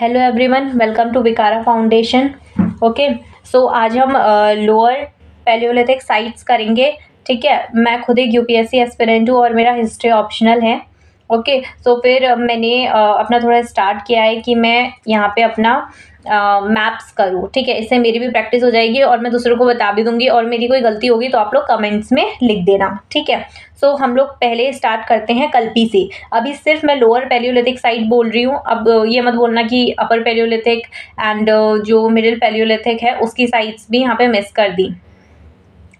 Hello everyone, welcome to Vikara foundation. Okay, so आज हम lower Palaeolithic sites करेंगे। ठीक है, मैं खुद एक यूपीएससी एस्पिरेंट हूँ और मेरा हिस्ट्री ऑप्शनल है। ओके, सो फिर मैंने अपना थोड़ा स्टार्ट किया है कि मैं यहाँ पे अपना मैप्स करूँ। ठीक है, इससे मेरी भी प्रैक्टिस हो जाएगी और मैं दूसरों को बता भी दूंगी, और मेरी कोई गलती होगी तो आप लोग कमेंट्स में लिख देना। ठीक है, सो हम लोग पहले स्टार्ट करते हैं कल्पी से। अभी सिर्फ मैं लोअर पैलियोलिथिक साइट बोल रही हूँ। अब ये मत बोलना कि अपर पैलियोलिथिक एंड जो मिडिल पैलियोलिथिक है उसकी साइट्स भी यहाँ पे मिस कर दी,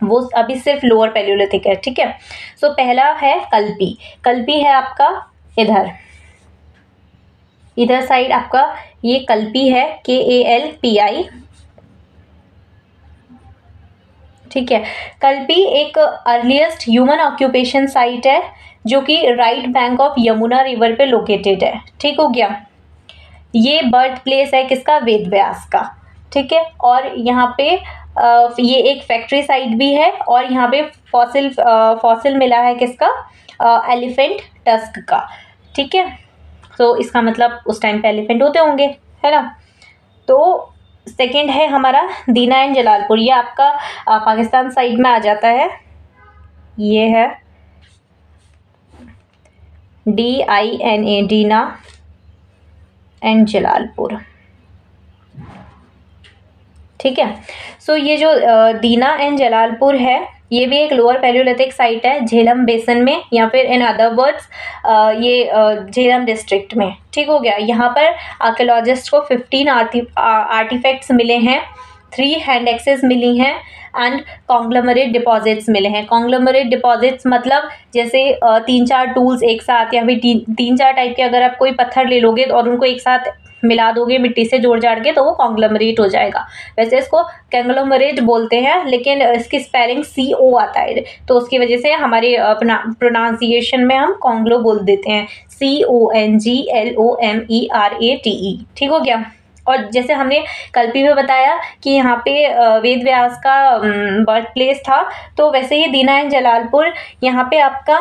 वो अभी सिर्फ लोअर पैलियोलिथिक है। ठीक है, सो पहला है कल्पी। कल्पी है आपका इधर साइड आपका ये कल्पी है, KALPI। ठीक है, कल्पी एक अर्लीस्ट ह्यूमन ऑक्यूपेशन साइट है जो कि right bank of Yamuna river पे लोकेटेड है। ठीक हो गया, ये बर्थ प्लेस है किसका? वेद व्यास का। ठीक है, और यहाँ पे ये एक फैक्ट्री साइट भी है, और यहाँ पे फॉसिल मिला है किसका? एलिफेंट टस्क का। ठीक है, तो इसका मतलब उस टाइम पे एलिफेंट होते होंगे, है ना। तो सेकंड है हमारा दीना एंड जलालपुर। ये आपका पाकिस्तान साइड में आ जाता है। ये है DINA, दीना एंड जलालपुर। ठीक है, सो ये जो दीना एंड जलालपुर है ये भी एक लोअर पैलियोलिथिक साइट है झेलम बेसन में, या फिर इन अदर वर्ड्स ये झेलम डिस्ट्रिक्ट में। ठीक हो गया, यहाँ पर आर्कियोलॉजिस्ट को 15 आर्टिफैक्ट्स मिले हैं, 3 हैंड एक्सेस मिली हैं एंड कॉन्ग्लोमरेट डिपॉजिट्स मिले हैं। कॉन्ग्लोमरेट डिपॉजिट्स मतलब जैसे 3-4 टूल्स एक साथ, या फिर 3-4 टाइप के अगर आप कोई पत्थर ले लोगे और उनको एक साथ मिला दोगे मिट्टी से जोड़ जाड़ के, तो वो कॉन्ग्लोमरेट हो जाएगा। वैसे इसको कैंग्लोमरेट बोलते हैं, लेकिन इसकी स्पेलिंग CO आता है, तो उसकी वजह से हमारे प्रोनाउंसिएशन में हम कॉन्ग्लो बोल देते हैं, CONGLOMERATE। ठीक हो गया, और जैसे हमने कल्पी में बताया कि यहाँ पे वेद व्यास का बर्थ प्लेस था, तो वैसे ही दीना एंड जलालपुर यहाँ पे आपका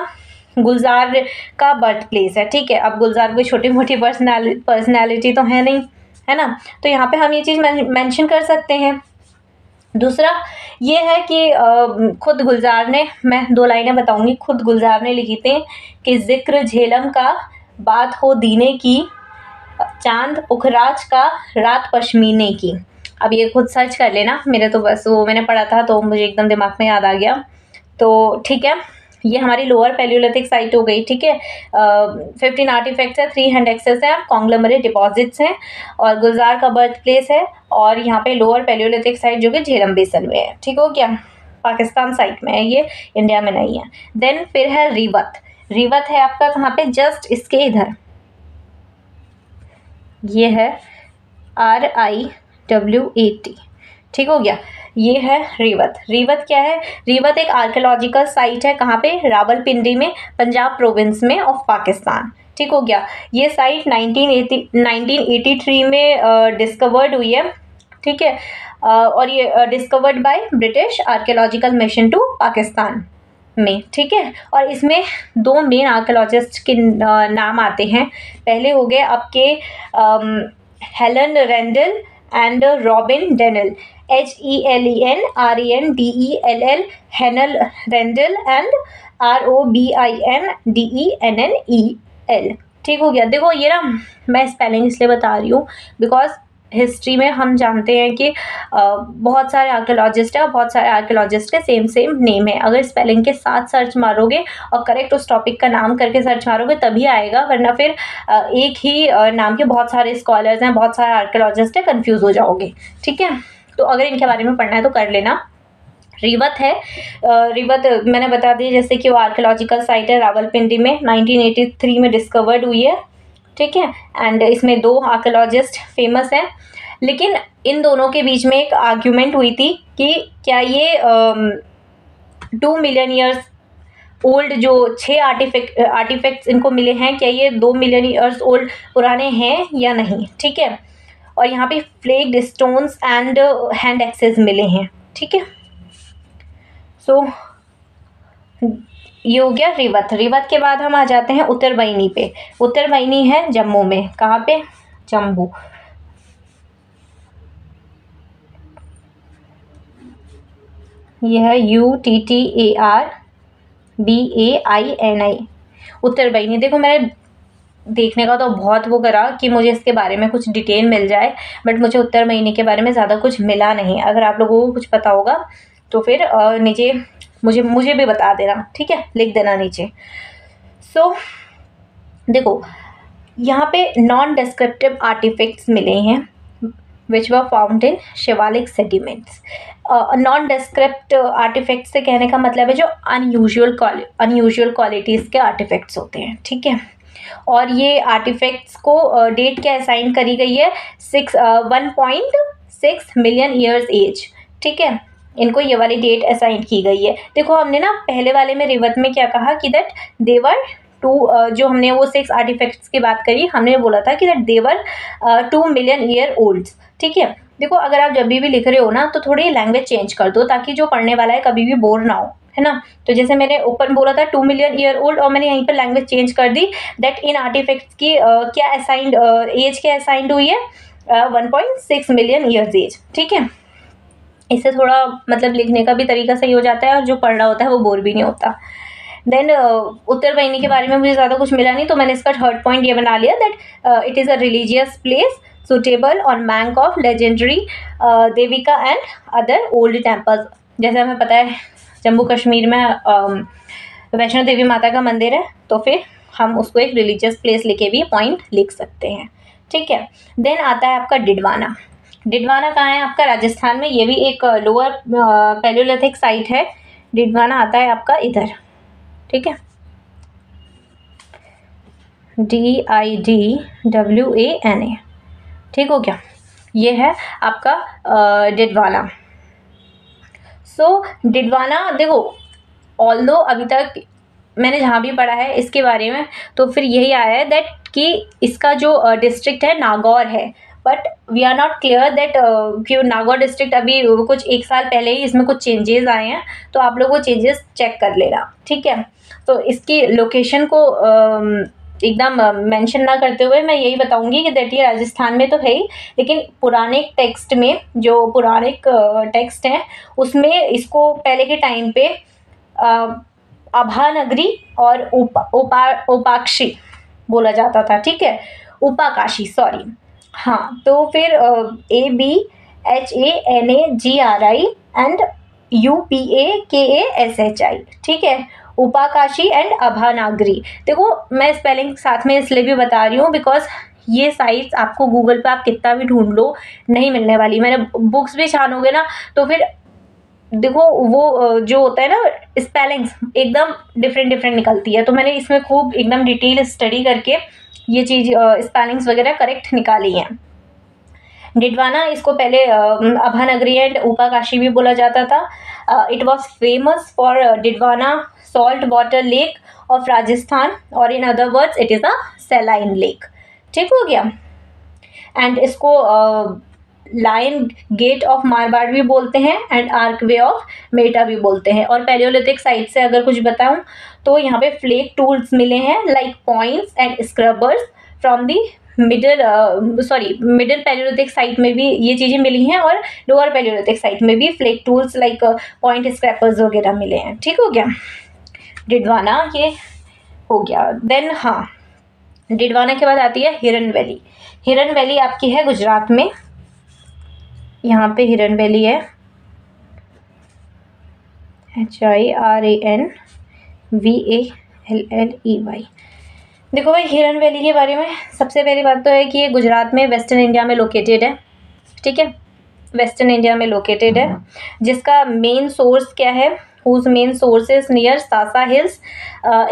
गुलजार का बर्थ प्लेस है। ठीक है, अब गुलजार कोई छोटी मोटी पर्सनैलिटी तो है नहीं, है ना, तो यहाँ पे हम ये चीज़ मेंशन कर सकते हैं। दूसरा ये है कि खुद गुलजार ने, मैं 2 लाइनें बताऊंगी, खुद गुलजार ने लिखी थी कि जिक्र झेलम का बात हो दीने की, चांद उखराज का रात पश्मीने की। अब ये खुद सर्च कर लेना, मेरे तो बस वो मैंने पढ़ा था तो मुझे एकदम दिमाग में याद आ गया। तो ठीक है, ये हमारी लोअर पैलियोलिथिक साइट हो गई। ठीक है, 15 आर्टिफैक्ट्स है, 3 हैंड एक्सेस है, कॉन्ग्लोमरेट डिपॉजिट्स हैं, और गुलजार का बर्थ प्लेस है, और यहाँ पे लोअर पैलियोलिथिक साइट जो कि झेलम बेसन में है। ठीक हो गया, पाकिस्तान साइट में है ये, इंडिया में नहीं है। देन फिर है रीवत। रीवत है आपका कहाँ पे? जस्ट इसके इधर, ये है RIWAT। ठीक हो गया, ये है रीवत। रीवत क्या है? रीवत एक आर्कियोलॉजिकल साइट है, कहाँ पे? रावलपिंडी में, पंजाब प्रोविंस में ऑफ पाकिस्तान। ठीक हो गया, ये साइट 1983 में डिस्कवर्ड हुई है। ठीक है, और ये discovered by British archaeological mission to Pakistan में। ठीक है, और इसमें 2 मेन आर्कियोलॉजिस्ट के नाम आते हैं। पहले हो गए आपके Helen Rendell and Robin Dennell, HELENRENDELL, हेनल रेंडल एंड ROBINDENNEL। ठीक हो गया, देखो ये ना मैं स्पेलिंग इसलिए बता रही हूँ बिकॉज हिस्ट्री में हम जानते हैं कि बहुत सारे आर्कियोलॉजिस्ट हैं और बहुत सारे आर्कियोलॉजिस्ट के सेम नेम है। अगर स्पेलिंग के साथ सर्च मारोगे और करेक्ट उस टॉपिक का नाम करके सर्च मारोगे तभी आएगा, वरना फिर एक ही नाम के बहुत सारे स्कॉलर्स हैं, बहुत सारे आर्कियोलॉजिस्ट हैं, कंफ्यूज हो जाओगे। ठीक है, तो अगर इनके बारे में पढ़ना है तो कर लेना। रीवत है, रीवत मैंने बता दी जैसे कि वो आर्कियोलॉजिकल साइट है, रावलपिंडी में 1983 में डिस्कवर्ड हुई है। ठीक है, एंड इसमें 2 आर्कियोलॉजिस्ट फेमस हैं, लेकिन इन दोनों के बीच में एक आर्ग्यूमेंट हुई थी कि क्या ये 2 मिलियन ईयर्स ओल्ड जो 6 आर्टिफैक्ट्स इनको मिले हैं, क्या ये 2 मिलियन ईयर्स ओल्ड पुराने हैं या नहीं। ठीक है, और यहाँ पे फ्लेक्ड स्टोन्स एंड हैंड एक्सेस मिले हैं। ठीक है, सो ये हो गया रीवत। रीवत के बाद हम आ जाते हैं उत्तरबैनी पे। उत्तरबैनी है जम्मू में, कहाँ पे? जम्मू। ये है UTTARBAINI, उत्तरबैनी। देखो मैंने देखने का तो बहुत वो करा कि मुझे इसके बारे में कुछ डिटेल मिल जाए, बट मुझे उत्तरबैनी के बारे में ज़्यादा कुछ मिला नहीं। अगर आप लोगों को कुछ पता होगा तो फिर नीचे मुझे भी बता देना, ठीक है, लिख देना नीचे। सो देखो यहाँ पे नॉन डिस्क्रिप्टिव आर्टिफैक्ट्स मिले हैं which were found in Siwalik sediments. Nondescript artefacts से कहने का मतलब है जो अनयूजुअल क्वालिटीज़ के आर्टिफैक्ट्स होते हैं, ठीक है। और ये आर्टिफैक्ट्स को डेट क्या असाइन करी गई है, 1.6 मिलियन ईयर्स एज, ठीक है। इनको ये वाली डेट असाइन की गई है। देखो हमने ना पहले वाले में रिवत में क्या कहा कि दैट देवर जो हमने वो 6 आर्टिफैक्ट्स की बात करी, हमने बोला था कि that they're 2 million year olds, ठीक है। देखो अगर आप जब भी लिख रहे हो ना तो थोड़ी लैंग्वेज चेंज कर दो ताकि जो पढ़ने वाला है कभी भी बोर ना हो, है ना। तो जैसे मैंने ऊपर बोला था 2 मिलियन ईयर ओल्ड और मैंने यहीं पर लैंग्वेज चेंज कर दी दैट इन आर्टिफैक्ट्स की क्या असाइंड एज क्या असाइंड हुई है, 1.6 मिलियन ईयर्स एज, ठीक है। इससे थोड़ा मतलब लिखने का भी तरीका सही हो जाता है और जो पढ़ रहा होता है वो बोर भी नहीं होता। देन उत्तरबैनी के बारे में मुझे ज़्यादा कुछ मिला नहीं, तो मैंने इसका थर्ड पॉइंट ये बना लिया that it is a religious place suitable on bank of legendary Devika and other old temples. जैसे हमें पता है जम्मू कश्मीर में वैष्णो देवी माता का मंदिर है, तो फिर हम उसको एक रिलीजियस प्लेस लिखे भी पॉइंट लिख सकते हैं, ठीक है। देन आता है आपका डिडवाना। डिडवाना कहाँ है आपका, राजस्थान में। ये भी एक लोअर पैलियोलिथिक साइट है। डिडवाना आता है आपका इधर, ठीक है, DIDWANA, ठीक हो क्या। ये है आपका डिडवाना। सो डिडवाना देखो ऑल्दो अभी तक मैंने जहाँ भी पढ़ा है इसके बारे में तो फिर यही आया है दैट कि इसका जो डिस्ट्रिक्ट है नागौर है, but we are not clear that कि नागौर डिस्ट्रिक्ट अभी कुछ 1 साल पहले ही इसमें कुछ चेंजेस आए हैं, तो आप लोग वो चेंजेस चेक कर लेना, ठीक है। तो इसकी लोकेशन को एकदम मेंशन ना करते हुए मैं यही बताऊंगी कि दैट ये राजस्थान में तो है ही, लेकिन पुराने टेक्स्ट में जो पौराणिक टेक्स्ट हैं उसमें इसको पहले के टाइम पे अभानगरी और उपाक्षी बोला जाता था, ठीक है, उपाकाशी, सॉरी। हाँ, तो फिर ABHANAGRI एंड UPAKASHI, ठीक है, उपाकाशी एंड अभानागरी। देखो मैं स्पेलिंग साथ में इसलिए भी बता रही हूँ बिकॉज ये साइट्स आपको गूगल पे आप कितना भी ढूंढ लो नहीं मिलने वाली। मैंने बुक्स भी छानोगे ना तो फिर देखो वो जो होता है ना स्पेलिंग्स एकदम डिफरेंट निकलती है, तो मैंने इसमें खूब एकदम डिटेल स्टडी करके ये चीज़ स्पेलिंग्स वगैरह करेक्ट निकाली हैं। डिडवाना इसको पहले अभानगरी एंड उपाकाशी भी बोला जाता था। It was famous for Didwana salt water lake of Rajasthan, और in other words it is a saline lake, ठीक हो गया। एंड इसको लायन गेट ऑफ मारवाड़ भी बोलते हैं एंड आर्कवे ऑफ मेटा भी बोलते हैं। और पैलियोलिथिक साइट से अगर कुछ बताऊं तो यहाँ पे फ्लेक टूल्स मिले हैं like points and scrubbers from the middle Palaeolithic site में भी ये चीज़ें मिली हैं, और लोअर पैलियोलिथिक साइट में भी flake tools like point scrapers वगैरह मिले हैं, ठीक हो गया। डिडवाना ये हो गया। देन हाँ, डिडवाना के बाद आती है हिरन वैली। हिरन वैली आपकी है गुजरात में, यहाँ पे हिरन वैली है, HIRANVALLEY। देखो भाई हिरन वैली के बारे में सबसे पहली बात तो है कि ये गुजरात में वेस्टर्न इंडिया में लोकेटेड है, ठीक है, वेस्टर्न इंडिया में लोकेटेड है, जिसका मेन सोर्स क्या है, whose main source is near Sasa hills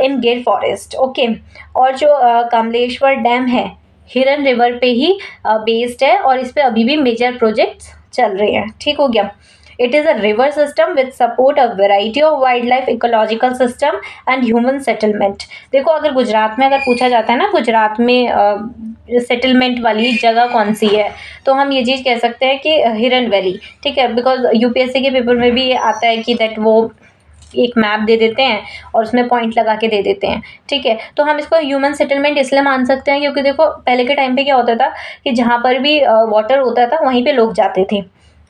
इन गिर फॉरेस्ट, ओके। और जो कमलेश्वर डैम है हिरन रिवर पे ही बेस्ड है, और इस पे अभी भी मेजर प्रोजेक्ट्स चल रहे हैं, ठीक हो गया। It is a river system with support a variety of wild life ecological system and human settlement. देखो अगर गुजरात में अगर पूछा जाता है ना गुजरात में सेटलमेंट वाली जगह कौन सी है, तो हम ये चीज़ कह सकते हैं कि हिरन वैली, ठीक है, बिकॉज UPSC के पेपर में भी ये आता है कि दैट वो एक मैप दे देते हैं और उसमें पॉइंट लगा के दे देते हैं, ठीक है। तो हम इसको ह्यूमन सेटलमेंट इसलिए मान सकते हैं क्योंकि देखो पहले के टाइम पे क्या होता था कि जहाँ पर भी वाटर होता था वहीं पे लोग जाते थे,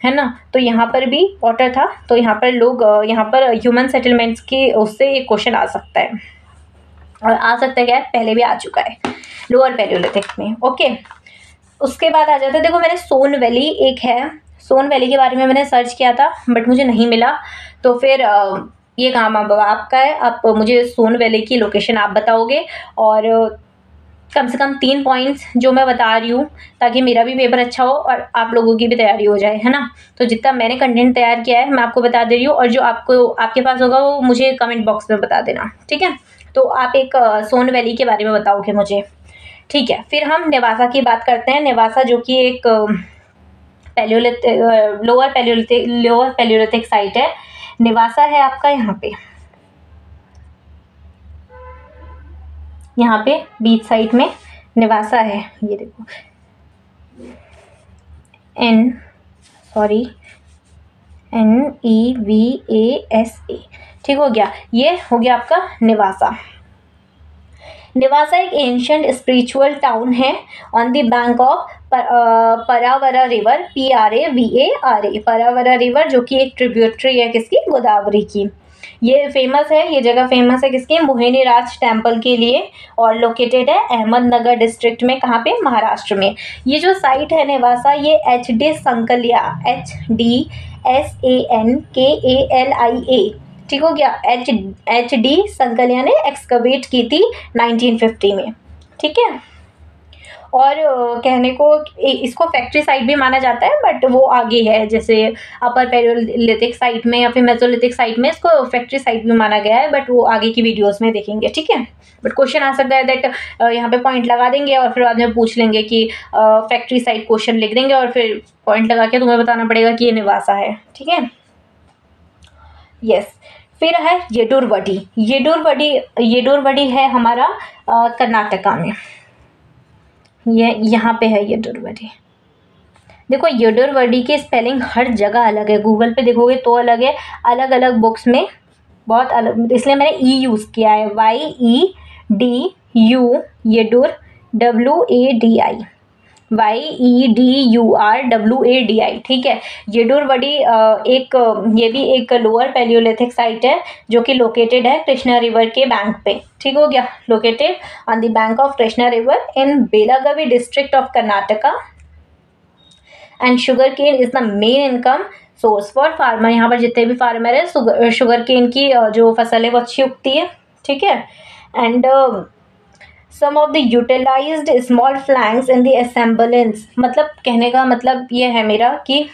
है ना। तो यहाँ पर भी वाटर था, तो यहाँ पर लोग यहाँ पर ह्यूमन सेटलमेंट्स की उससे एक क्वेश्चन आ सकता है, और आ सकता है क्या, पहले भी आ चुका है लोअर पैलियोलिथिक में। ओके, उसके बाद आ जाता है, देखो मैंने सोन वैली एक है, सोन वैली के बारे में मैंने सर्च किया था बट मुझे नहीं मिला, तो फिर ये काम अब आपका है, आप मुझे सोन वैली की लोकेशन आप बताओगे, और कम से कम 3 पॉइंट्स जो मैं बता रही हूँ, ताकि मेरा भी पेपर अच्छा हो और आप लोगों की भी तैयारी हो जाए, है ना। तो जितना मैंने कंटेंट तैयार किया है मैं आपको बता दे रही हूँ, और जो आपको आपके पास होगा वो मुझे कमेंट बॉक्स में बता देना, ठीक है। तो आप एक सोन वैली के बारे में बताओगे मुझे, ठीक है। फिर हम नेवासा की बात करते हैं। नेवासा जो कि एक लोअर पैलियोलिथिक साइट है। नेवासा है आपका यहाँ पे बीच साइड में नेवासा है, ये देखो NEVASA, ठीक हो गया, ये हो गया आपका नेवासा। नेवासा एक एंशिएंट स्पिरिचुअल टाउन है on the bank of Pravara river, PRAVARA, Pravara river, जो कि एक ट्रिब्यूटरी है किसकी, गोदावरी की। ये फेमस है, ये जगह फेमस है किसके, मोहिनी राज टेम्पल के लिए, और लोकेटेड है अहमदनगर डिस्ट्रिक्ट में, कहाँ पे, महाराष्ट्र में। ये जो साइट है नेवासा, ये HD संकलिया, HDSANKALIA, ठीक हो गया, HD संकलिया ने एक्सकवेट की थी 1950 में, ठीक है। और कहने को इसको फैक्ट्री साइट भी माना जाता है, बट वो आगे है, जैसे अपर पैलियोलिथिक साइट में या फिर मेसोलिथिक साइट में इसको फैक्ट्री साइट भी माना गया है, बट वो आगे की वीडियोस में देखेंगे, ठीक है। बट क्वेश्चन आ सकता है दैट यहाँ पे पॉइंट लगा देंगे और फिर बाद में पूछ लेंगे कि फैक्ट्री साइट क्वेश्चन लिख देंगे और फिर पॉइंट लगा के तुम्हें बताना पड़ेगा कि ये नेवासा है, ठीक है। यस, फिर है येडुरवडी। येडुरवडी है हमारा कर्नाटका में, ये यहाँ पे है येडुरवडी। देखो येडुरवडी की स्पेलिंग हर जगह अलग है, गूगल पे देखोगे तो अलग है, अलग अलग बुक्स में बहुत अलग, इसलिए मैंने ई यूज़ किया है, YEDU, येडुर, WADI, YEDURWADI, ठीक है। येडुरवडी ये भी एक लोअर पैलियोलिथिक साइट है, जो कि लोकेटेड है कृष्णा रिवर के बैंक पे, ठीक हो गया, located on the bank of Krishna river in Belagavi district of Karnataka, and sugarcane is the main income source for farmer. यहाँ पर जितने भी फार्मर है, शुगर केन की जो फसल है वो अच्छी उगती है, ठीक है। And some of the utilised small flanks in the assemblages, मतलब कहने का मतलब ये है मेरा कि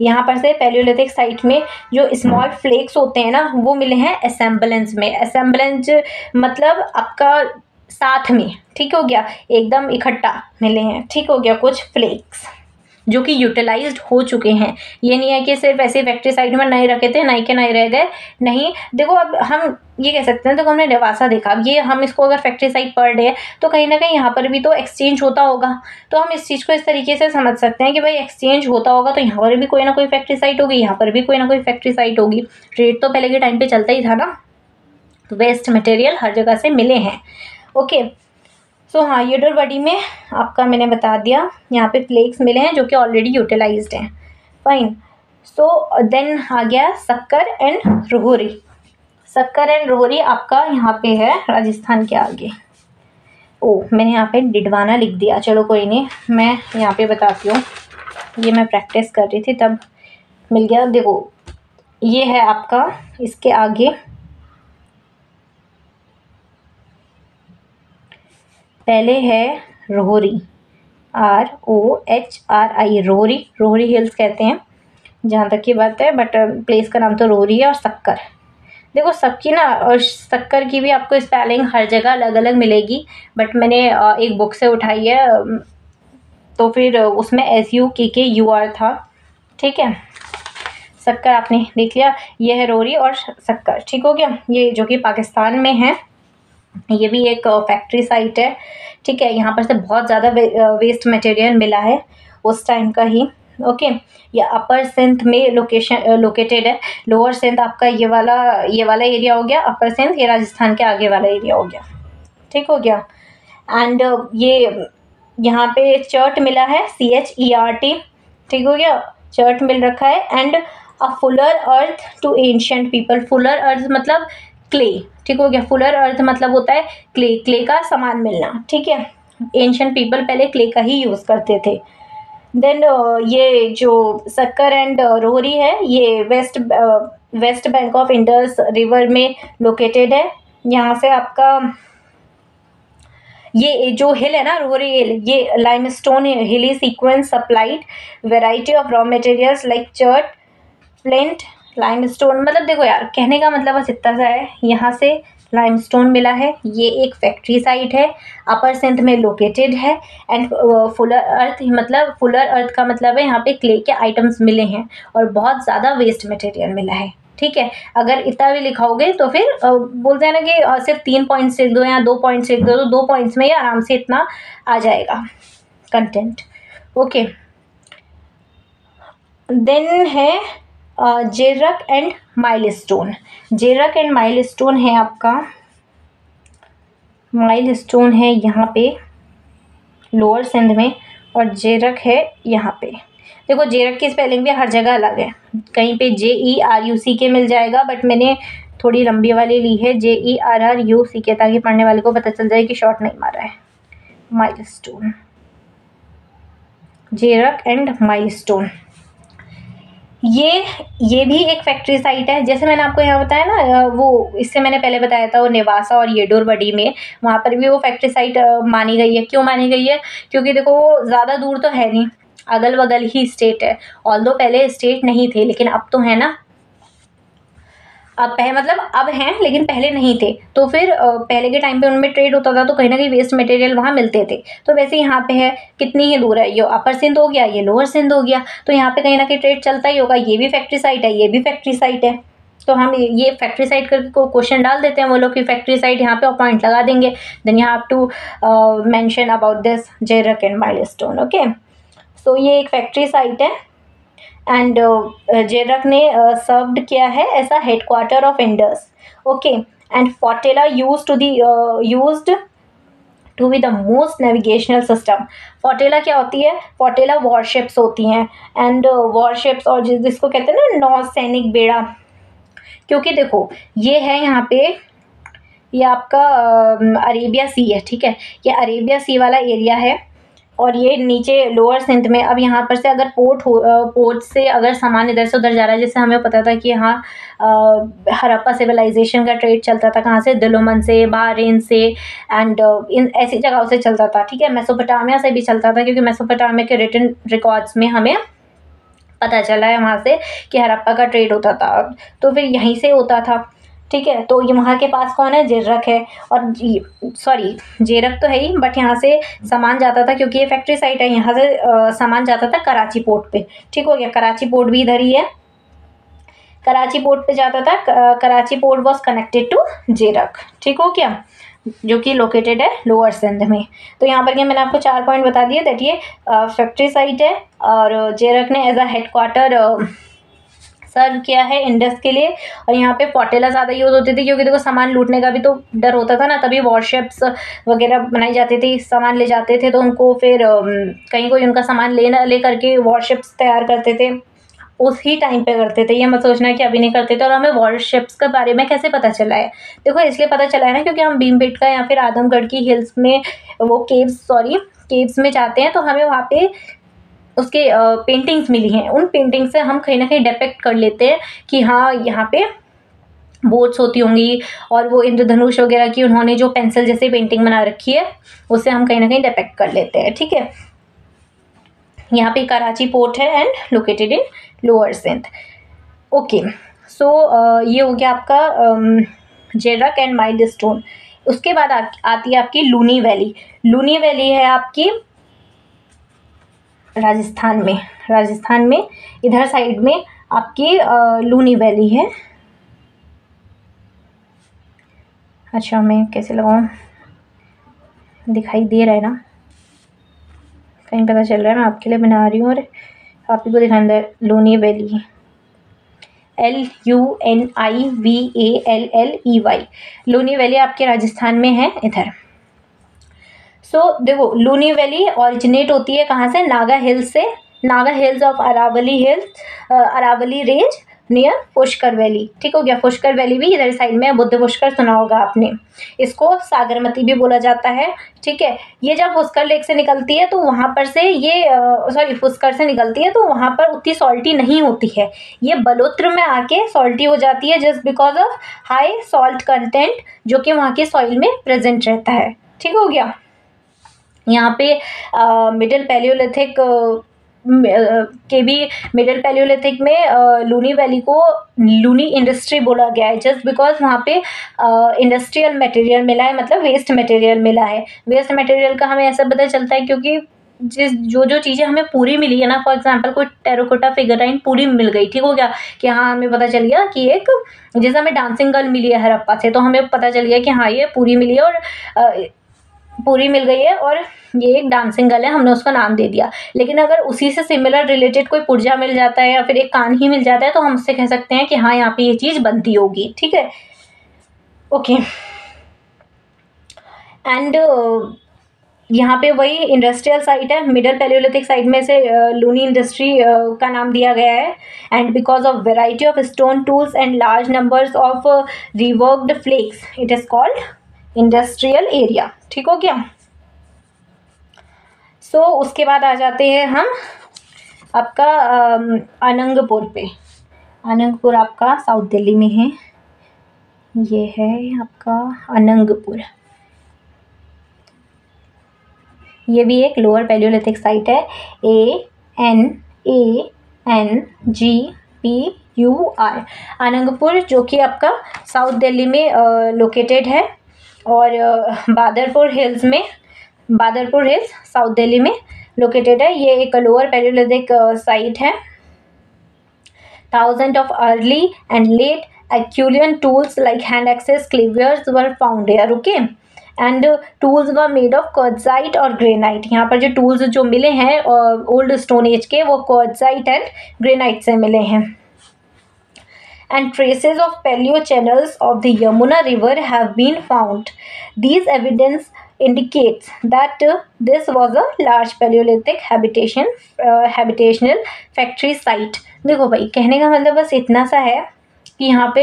यहाँ पर से पैलियोलिथिक साइट में जो स्मॉल फ्लेक्स होते हैं ना, वो मिले हैं असेंबलेंस में। असेंबलेंस मतलब आपका साथ में, ठीक हो गया, एकदम इकट्ठा मिले हैं, ठीक हो गया, कुछ फ्लेक्स जो कि यूटिलाइज्ड हो चुके हैं। ये नहीं है कि सिर्फ ऐसे फैक्ट्री साइड में नहीं रखे थे, नहीं के नहीं रह गए, नहीं। देखो अब हम ये कह सकते हैं, देखो हमने नेवासा देखा, अब ये हम इसको अगर फैक्ट्री साइड पढ़ रहे हैं तो कहीं ना कहीं यहाँ पर भी तो एक्सचेंज होता होगा, तो हम इस चीज़ को इस तरीके से समझ सकते हैं कि भाई एक्सचेंज होता होगा तो यहाँ पर भी कोई ना कोई फैक्ट्री साइट होगी, यहाँ पर भी कोई ना कोई फैक्ट्री साइट होगी। ट्रेड तो पहले के टाइम पर चलता ही था ना, तो वेस्ट मटेरियल हर जगह से मिले हैं। ओके, सो हाँ, येडुरवडी में आपका मैंने बता दिया, यहाँ पे फ्लेक्स मिले हैं जो कि ऑलरेडी यूटिलाइज्ड हैं, फाइन। सो देन आ गया सक्कर एंड रोहरी। सक्कर एंड रोहरी आपका यहाँ पे है राजस्थान के आगे। ओ, मैंने यहाँ पे डिडवाना लिख दिया, चलो कोई नहीं, मैं यहाँ पे बताती हूँ, ये मैं प्रैक्टिस कर रही थी तब मिल गया। देखो ये है आपका, इसके आगे पहले है रोहरी, ROHRI, रोहरी, रोहरी हिल्स कहते हैं जहाँ तक की बात है, बट प्लेस का नाम तो रोहरी है। और सक्कर, देखो सबकी ना, और सक्कर की भी आपको स्पेलिंग हर जगह अलग अलग मिलेगी, बट मैंने एक बुक से उठाई है, तो फिर उसमें SUKKUR था, ठीक है। सक्कर आपने देख लिया, ये है रोहरी और सक्कर, ठीक हो गया। ये जो कि पाकिस्तान में है, ये भी एक फैक्ट्री साइट है, ठीक है। यहाँ पर से बहुत ज़्यादा वेस्ट मटेरियल मिला है उस टाइम का ही, ओके। ये अपर सिंध में लोकेटेड है। लोअर सिंध आपका ये वाला एरिया हो गया, अपर सिंध ये राजस्थान के आगे वाला एरिया हो गया, ठीक हो गया। एंड ये यहाँ पे चर्ट मिला है, CHERT, ठीक हो गया। चर्ट मिल रखा है। And a fuller earth to ancient people, fuller earth मतलब क्ले, ठीक हो गया। फुलर अर्थ मतलब होता है क्ले, क्ले का सामान मिलना, ठीक है। एंशियंट पीपल पहले क्ले का ही यूज़ करते थे। देन ये जो सक्कर एंड रोहरी है ये West Bank of Indus river में लोकेटेड है। यहाँ से आपका ये जो हिल है ना रोहरी हिल, ये लाइमस्टोन हिली sequence supplied variety of raw materials like chert, flint, limestone. मतलब देखो यार, कहने का मतलब बस इतना सा है, यहाँ से लाइमस्टोन मिला है। ये एक फैक्ट्री साइट है, अपर सिंध में लोकेटेड है। एंड फुलर अर्थ मतलब, फुलर अर्थ का मतलब है यहाँ पे क्ले के आइटम्स मिले हैं और बहुत ज़्यादा वेस्ट मटेरियल मिला है, ठीक है। अगर इतना भी लिखाओगे तो फिर बोलते हैं ना कि सिर्फ 3 पॉइंट्स लिख दो या 2 पॉइंट्स लिख दो, तो 2 पॉइंट्स में ही आराम से इतना आ जाएगा कंटेंट, ओके। देन है जेरक एंड माइलस्टोन। जेरक एंड माइलस्टोन है आपका, माइलस्टोन है यहाँ पे लोअर सिंध में और जेरक है यहाँ पे। देखो जेरक की स्पेलिंग भी हर जगह अलग है, कहीं पे JERUCK मिल जाएगा, बट मैंने थोड़ी लंबी वाली ली है JERRUCK, ताकि पढ़ने वाले को पता चल जाए कि शॉर्ट नहीं मारा है। माइलस्टोन, जेरक एंड माइलस्टोन, ये भी एक फैक्ट्री साइट है। जैसे मैंने आपको यहाँ बताया ना, वो इससे मैंने पहले बताया था वो नेवासा और येडोरबडी में, वहाँ पर भी वो फैक्ट्री साइट मानी गई है। क्यों मानी गई है? क्योंकि देखो वो ज़्यादा दूर तो है नहीं, अगल बगल ही स्टेट है। ऑल्दो पहले स्टेट नहीं थे लेकिन अब तो है ना, अब मतलब अब हैं लेकिन पहले नहीं थे। तो फिर पहले के टाइम पे उनमें ट्रेड होता था तो कहीं ना कहीं वेस्ट मटेरियल वहाँ मिलते थे। तो वैसे यहाँ पे है, कितनी ही दूर है, ये अपर सिंध हो गया, ये लोअर सिंध हो गया, तो यहाँ पे कहीं ना कहीं ट्रेड चलता ही होगा। ये भी फैक्ट्री साइट है, ये भी फैक्ट्री साइट है, तो हम ये फैक्ट्री साइट करके को क्वेश्चन डाल देते हैं वो लोग कि फैक्ट्री साइट, यहाँ पे पॉइंट लगा देंगे। Then you have to mention about this Jerruck and milestone, okay. So ये एक फैक्ट्री साइट है। एंड जेरक ने सर्व्ड किया है as a headquarter of Indus, okay. And fortella used to be the most navigational system. Fortella क्या होती है? फोर्टेला वॉरशिप्स होती हैं। एंड वॉरशिप्स और जिसको कहते हैं ना नौसैनिक बेड़ा, क्योंकि देखो ये है यहाँ पे, ये आपका अरेबिया सी है, ठीक है, ये अरेबिया सी वाला एरिया है और ये नीचे लोअर सिंध में। अब यहाँ पर से अगर पोर्ट से अगर सामान इधर से उधर जा रहा है, जैसे हमें पता था कि यहाँ हड़प्पा सिविलाइजेशन का ट्रेड चलता था, कहाँ से? दिलोमन से, बहरीन से, एंड इन ऐसी जगहों से चलता था, ठीक है। मेसोपोटामिया से भी चलता था, क्योंकि मेसोपोटामिया के रिटन रिकॉर्ड्स में हमें पता चला है वहाँ से कि हड़प्पा का ट्रेड होता था, तो फिर यहीं से होता था, ठीक है। तो ये वहाँ के पास कौन है? जेरक है। और सॉरी, जेरक तो है ही, बट यहाँ से सामान जाता था, क्योंकि ये फैक्ट्री साइट है, यहाँ से सामान जाता था कराची पोर्ट पे, ठीक हो गया। कराची पोर्ट भी इधर ही है, कराची पोर्ट पे जाता था। Karachi port was connected to Jerruck, ठीक हो गया, जो कि लोकेटेड है लोअर सिंध में। तो यहाँ पर क्या मैंने आपको 4 पॉइंट बता दिए, दैट ये फैक्ट्री साइट है और जेरक ने एज अ हेडक्वार्टर सर्व किया है इंडस के लिए। और यहाँ पे फोर्टेला ज़्यादा यूज़ होती थी, क्योंकि देखो सामान लूटने का भी तो डर होता था ना, तभी वॉरशिप्स वगैरह बनाई जाती थी, सामान ले जाते थे तो उनको फिर कहीं कोई उनका सामान ले करके वॉरशिप्स तैयार करते थे, उसी टाइम पे करते थे। ये मत सोचना कि अभी नहीं करते थे। और हमें वॉरशिप्स के बारे में कैसे पता चला है? देखो इसलिए पता चला है ना, क्योंकि हम भीमबेटका या फिर आदमगढ़ की हिल्स में वो केव्स में जाते हैं, तो हमें वहाँ पे उसके पेंटिंग्स मिली हैं। उन पेंटिंग से हम कहीं ना कहीं डिपेक्ट कर लेते हैं कि हाँ यहाँ पे बोट्स होती होंगी, और वो इंद्रधनुष वगैरह की उन्होंने जो पेंसिल जैसे पेंटिंग बना रखी है उससे हम कहीं ना कहीं डिपेक्ट कर लेते हैं, ठीक है। यहाँ पे कराची पोर्ट है and located in lower Sindh, okay. So ये हो गया आपका जेरक एंड माइलस्टोन। उसके बाद आती है आपकी लूनी वैली। लूनी वैली है आपकी राजस्थान में इधर साइड में आपकी लूनी वैली है। अच्छा मैं कैसे लगाऊं, दिखाई दे रहा है ना, कहीं पता चल रहा है? मैं आपके लिए बना रही हूँ और आप ही को दिखाना है। Luni valley, LUNIVALLEY, Luni valley आपके राजस्थान में है इधर। सो देखो लूनी वैली ओरिजिनेट होती है कहाँ से? नागा हिल्स से, Naga hills of Aravalli hills, Aravalli range near Pushkar valley. ठीक हो गया, पुष्कर वैली भी इधर साइड में है, बुद्ध पुष्कर सुना होगा आपने, इसको सागरमती भी बोला जाता है। ठीक है, ये जब पुष्कर लेक से निकलती है तो वहाँ पर से ये सॉरी पुष्कर से निकलती है तो वहाँ पर उतनी सॉल्टी नहीं होती है, ये बलोत्र में आके सॉल्टी हो जाती है just because of high salt content जो कि वहाँ के सॉइल में प्रेजेंट रहता है। ठीक हो गया, यहाँ पे मिडिल पैलियोलिथिक के भी मिडिल पैलियोलिथिक में लूनी वैली को लूनी इंडस्ट्री बोला गया है जस्ट बिकॉज वहाँ पे इंडस्ट्रियल मटेरियल मिला है, मतलब वेस्ट मटेरियल मिला है। वेस्ट मटेरियल का हमें ऐसा पता चलता है क्योंकि जो चीज़ें हमें पूरी मिली है ना, फॉर एग्जांपल कोई टेराकोटा फिगराइन पूरी मिल गई। ठीक हो गया, कि हाँ हमें पता चल गया कि एक जैसे हमें डांसिंग गर्ल मिली है हड़प्पा से, तो हमें पता चल गया कि हाँ ये पूरी मिली है और पूरी मिल गई है और ये एक डांसिंग गर्ल है, हमने उसका नाम दे दिया। लेकिन अगर उसी से सिमिलर रिलेटेड कोई पुर्जा मिल जाता है या फिर एक कान ही मिल जाता है तो हम उससे कह सकते हैं कि हाँ यहाँ पे ये चीज़ बनती होगी। ठीक है, ओके। एंड यहाँ पे वही इंडस्ट्रियल साइट है, मिडल पैलियोलिथिक साइट में से लूनी इंडस्ट्री का नाम दिया गया है। And because of variety of stone tools and large numbers of reworked flakes it is called industrial area. ठीक हो गया, सो उसके बाद आ जाते हैं हम आपका अनंगपुर पे। अनंगपुर आपका साउथ दिल्ली में है, ये है आपका अनंगपुर। ये भी एक लोअर पैलियोलिथिक साइट है, ANANGPUR अनंगपुर, जो कि आपका साउथ दिल्ली में लोकेटेड है और बादरपुर हिल्स साउथ दिल्ली में लोकेटेड है। ये एक लोअर पैलियोलिथिक साइट है। Thousands of early and late Acheulean tools like hand axes, cleavers were found here. Okay, and tools were made of quartzite और granite। यहाँ पर जो tools जो मिले हैं ओल्ड स्टोन एज के वो quartzite एंड ग्रेनाइट से मिले हैं। And traces of paleo channels of the Yamuna river have been found. These evidence indicates that this was a large Paleolithic habitational factory site. देखो भाई, कहने का मतलब बस इतना सा है कि यहाँ पे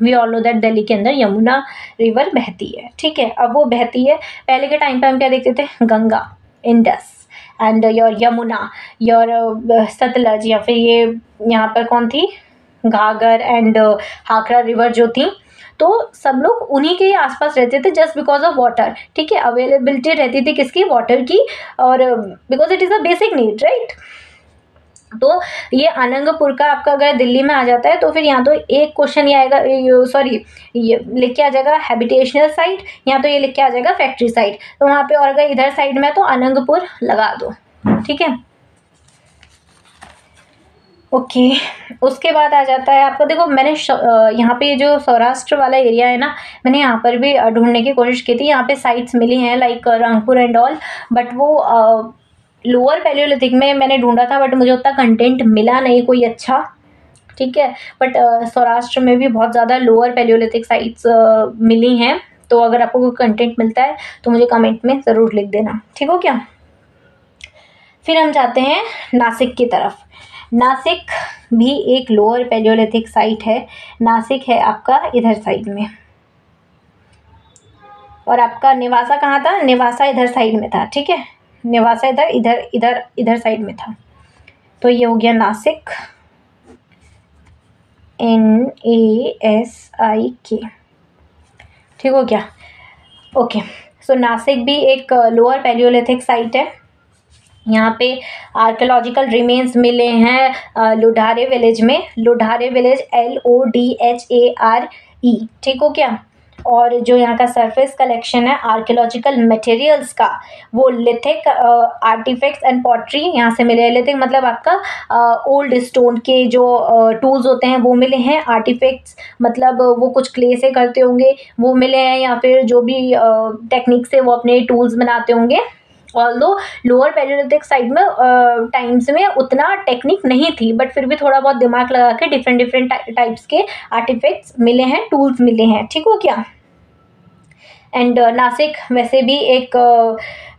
we all know that Delhi के अंदर यमुना रिवर बहती है। ठीक है, अब वो बहती है, पहले के टाइम पे हम क्या देखते थे, Ganga, Indus and your Yamuna, your Sutlej, या फिर ये यहाँ पर कौन थी, घाघर एंड हाकरा रिवर जो थी, तो सब लोग उन्हीं के आसपास रहते थे जस्ट बिकॉज ऑफ वाटर। ठीक है, अवेलेबिलिटी रहती थी किसकी, वाटर की, और because it is a basic need, right. तो ये अनंगपुर का आपका अगर दिल्ली में आ जाता है तो फिर यहाँ तो एक क्वेश्चन ये आएगा, सॉरी ये लिख के आ जाएगा हैबिटेशनल साइट, यहाँ तो ये लिख के आ जाएगा फैक्ट्री साइट। तो वहाँ पे, और अगर इधर साइड में तो अनंगपुर लगा दो। ठीक है, ओके। उसके बाद आ जाता है आपको, देखो मैंने यहाँ पे जो सौराष्ट्र वाला एरिया है ना, मैंने यहाँ पर भी ढूंढने की कोशिश की थी, यहाँ पे साइट्स मिली हैं like Rangpur and all, but वो लोअर पैलियोलिथिक में मैंने ढूंढा था बट मुझे उतना कंटेंट मिला नहीं कोई अच्छा। ठीक है, बट सौराष्ट्र में भी बहुत ज़्यादा लोअर पैलियोलिथिक साइट्स मिली हैं, तो अगर आपको कोई कंटेंट मिलता है तो मुझे कमेंट में ज़रूर लिख देना। ठीक हो क्या, फिर हम जाते हैं नासिक की तरफ। नासिक भी एक लोअर पैलियोलिथिक साइट है। नासिक है आपका इधर साइड में, और आपका निवासा कहाँ था, निवासा इधर साइड में था। ठीक है, निवासा इधर साइड में था। तो ये हो गया नासिक, NASIK। ठीक हो गया, ओके। सो नासिक भी एक लोअर पैलियोलिथिक साइट है। यहाँ पे आर्कियोलॉजिकल रिमेन्स मिले हैं लोढारे विलेज में, लोढारे विलेज LODHARE। ठीक हो क्या, और जो यहाँ का सरफेस कलेक्शन है आर्कियोलॉजिकल मटेरियल्स का, वो लिथिक आर्टिफैक्ट्स एंड पॉटरी यहाँ से मिले हैं। लिथिक मतलब आपका ओल्ड स्टोन के जो टूल्स होते हैं वो मिले हैं, आर्टिफैक्ट्स मतलब वो कुछ क्ले से करते होंगे वो मिले हैं, या फिर जो भी टेक्निक से वो अपने टूल्स बनाते होंगे। ऑल्दो लोअर पैलियोलिथिक साइड में टाइम्स में उतना टेक्निक नहीं थी, बट फिर भी थोड़ा बहुत दिमाग लगा के डिफरेंट टाइप्स के आर्टिफैक्ट्स मिले हैं, टूल्स मिले हैं। ठीक हो क्या, एंड नासिक वैसे भी एक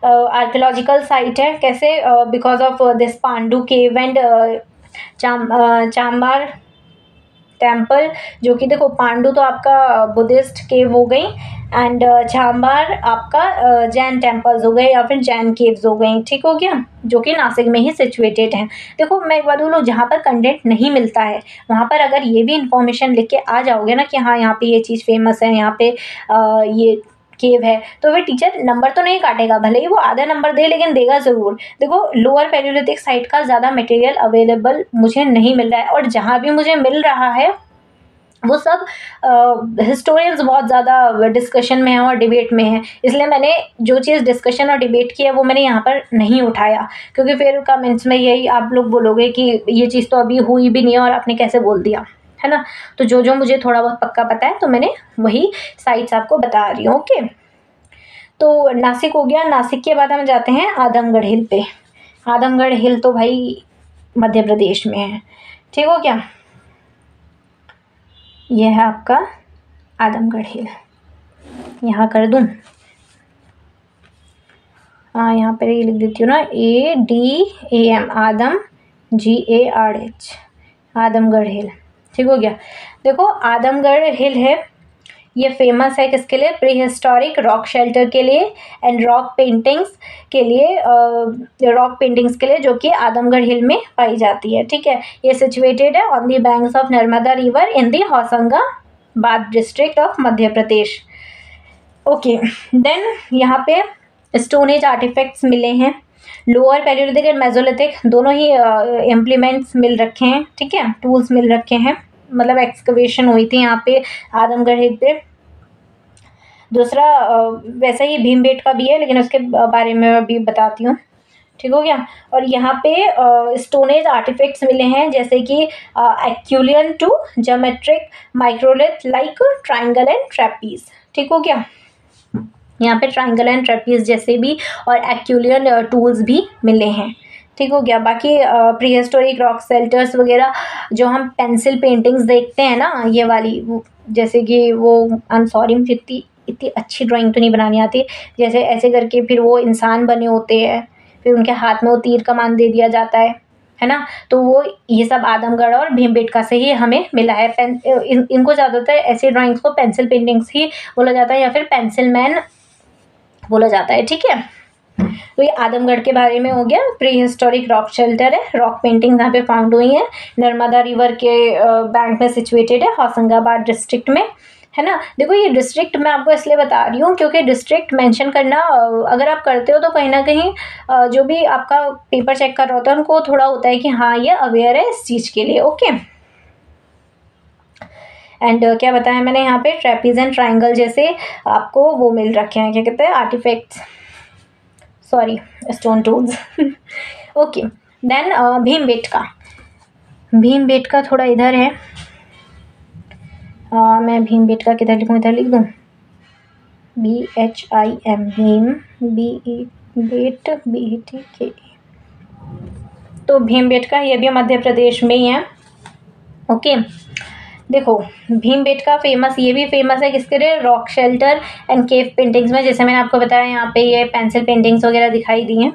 आर्कियोलॉजिकल साइट है। कैसे? Because of this Pandu cave and Chambar temple, जो कि देखो पांडु तो आपका बुद्धिस्ट केव हो गई एंड चांबार आपका जैन टेम्पल्स हो गए या फिर जैन केव्स हो गई। ठीक हो गया, जो कि नासिक में ही सिचुएटेड हैं। देखो मैं एक बात बोलूँ, जहाँ पर कंटेंट नहीं मिलता है वहाँ पर अगर ये भी इंफॉर्मेशन लिख के आ जाओगे ना कि हाँ यहाँ पे ये चीज़ फेमस है, यहाँ पे ये केव है, तो वह टीचर नंबर तो नहीं काटेगा, भले ही वो आधा नंबर दे लेकिन देगा ज़रूर। देखो लोअर पैलियोलिथिक साइट का ज़्यादा मटेरियल अवेलेबल मुझे नहीं मिल रहा है, और जहाँ भी मुझे मिल रहा है वो सब हिस्टोरियंस बहुत ज़्यादा डिस्कशन में है और डिबेट में है, इसलिए मैंने जो चीज़ डिस्कशन और डिबेट की है वो मैंने यहाँ पर नहीं उठाया, क्योंकि फिर कमेंट्स में यही आप लोग बोलोगे कि ये चीज़ तो अभी हुई भी नहीं है और आपने कैसे बोल दिया, है ना। तो जो जो मुझे थोड़ा बहुत पक्का पता है तो मैंने वही साइट्स आपको बता रही हूँ। ओके, तो नासिक हो गया। नासिक के बाद हम जाते हैं आदमगढ़ हिल पे। आदमगढ़ हिल तो भाई मध्य प्रदेश में है। ठीक हो क्या? ये है आपका आदमगढ़ हिल। यहाँ कर दूँ, हाँ यहाँ पर ये लिख देती हूँ ना, ADAM, आदम GARH, आदमगढ़ हिल। ठीक हो गया। देखो आदमगढ़ हिल है, ये फेमस है किसके लिए? प्री हिस्टोरिक रॉक शेल्टर के लिए एंड रॉक पेंटिंग्स के लिए, जो कि आदमगढ़ हिल में पाई जाती है। ठीक है, ये सिचुएटेड है on the banks of Narmada river in the Hoshangabad district of Madhya Pradesh. Okay, then यहाँ पे स्टोन एज आर्टिफैक्ट्स मिले हैं, लोअर पैलियोलिथिक एंड मेसोलिथिक दोनों ही इम्प्लीमेंट्स मिल रखे हैं। ठीक है, टूल्स मिल रखे हैं, मतलब एक्सकवेशन हुई थी यहाँ पे आदमगढ़ हिल पे। दूसरा वैसे ही भीमबेटका भी है, लेकिन उसके बारे में अभी बताती हूँ। ठीक हो गया। और यहाँ पे स्टोनेज आर्टिफैक्ट्स मिले हैं, जैसे कि Acheulian to geometric microlith like triangle and trapeze. ठीक हो गया, यहाँ पे ट्राइंगल एंड ट्रेपीज जैसे भी और एक्यूलियन टूल्स भी मिले हैं। ठीक हो गया। बाकी प्री हिस्टोरिक रॉक शेल्टर्स वगैरह, जो हम पेंसिल पेंटिंग्स देखते हैं ना, ये वाली, वो जैसे कि वो, आई एम सॉरी मुझे इतनी अच्छी ड्राइंग तो नहीं बनानी आती, जैसे ऐसे करके फिर वो इंसान बने होते हैं, फिर उनके हाथ में वो तीर कमान दे दिया जाता है ना। तो वो ये सब आदमगढ़ और भीमबेटका से ही हमें मिला है। इनको ज़्यादातर ऐसे ड्राइंग्स को पेंसिल पेंटिंग्स ही बोला जाता है या फिर पेंसिल मैन बोला जाता है। ठीक है, तो ये आदमगढ़ के बारे में हो गया। प्री हिस्टोरिक रॉक शेल्टर है, रॉक पेंटिंग यहाँ पे फाउंड हुई है, नर्मदा रिवर के बैंक में सिचुएटेड है, होशंगाबाद डिस्ट्रिक्ट में, है ना। देखो ये डिस्ट्रिक्ट मैं आपको इसलिए बता रही हूँ क्योंकि डिस्ट्रिक्ट मेंशन करना अगर आप करते हो तो कहीं ना कहीं जो भी आपका पेपर चेक कर रहा होता है उनको थोड़ा होता है कि हाँ ये अवेयर है इस चीज़ के लिए। ओके, एंड क्या बताया मैंने, यहाँ पे ट्रेपीज एंड ट्राइंगल जैसे आपको वो मिल रखे हैं, क्या कहते हैं, artefacts, sorry stone tools. Okay, then Bhimbetka. Bhimbetka थोड़ा इधर है, मैं भीमबेटका किधर लिखूँ, इधर लिख दूँ, BHIM, भीम BETK। तो भीमबेटका ये भी मध्य प्रदेश में ही है। ओके, देखो भीमबेटका फेमस, ये भी फेमस है किसके लिए? Rock shelter and cave paintings में, जैसे मैंने आपको बताया यहाँ पे ये पेंसिल पेंटिंग्स वगैरह दिखाई दी हैं।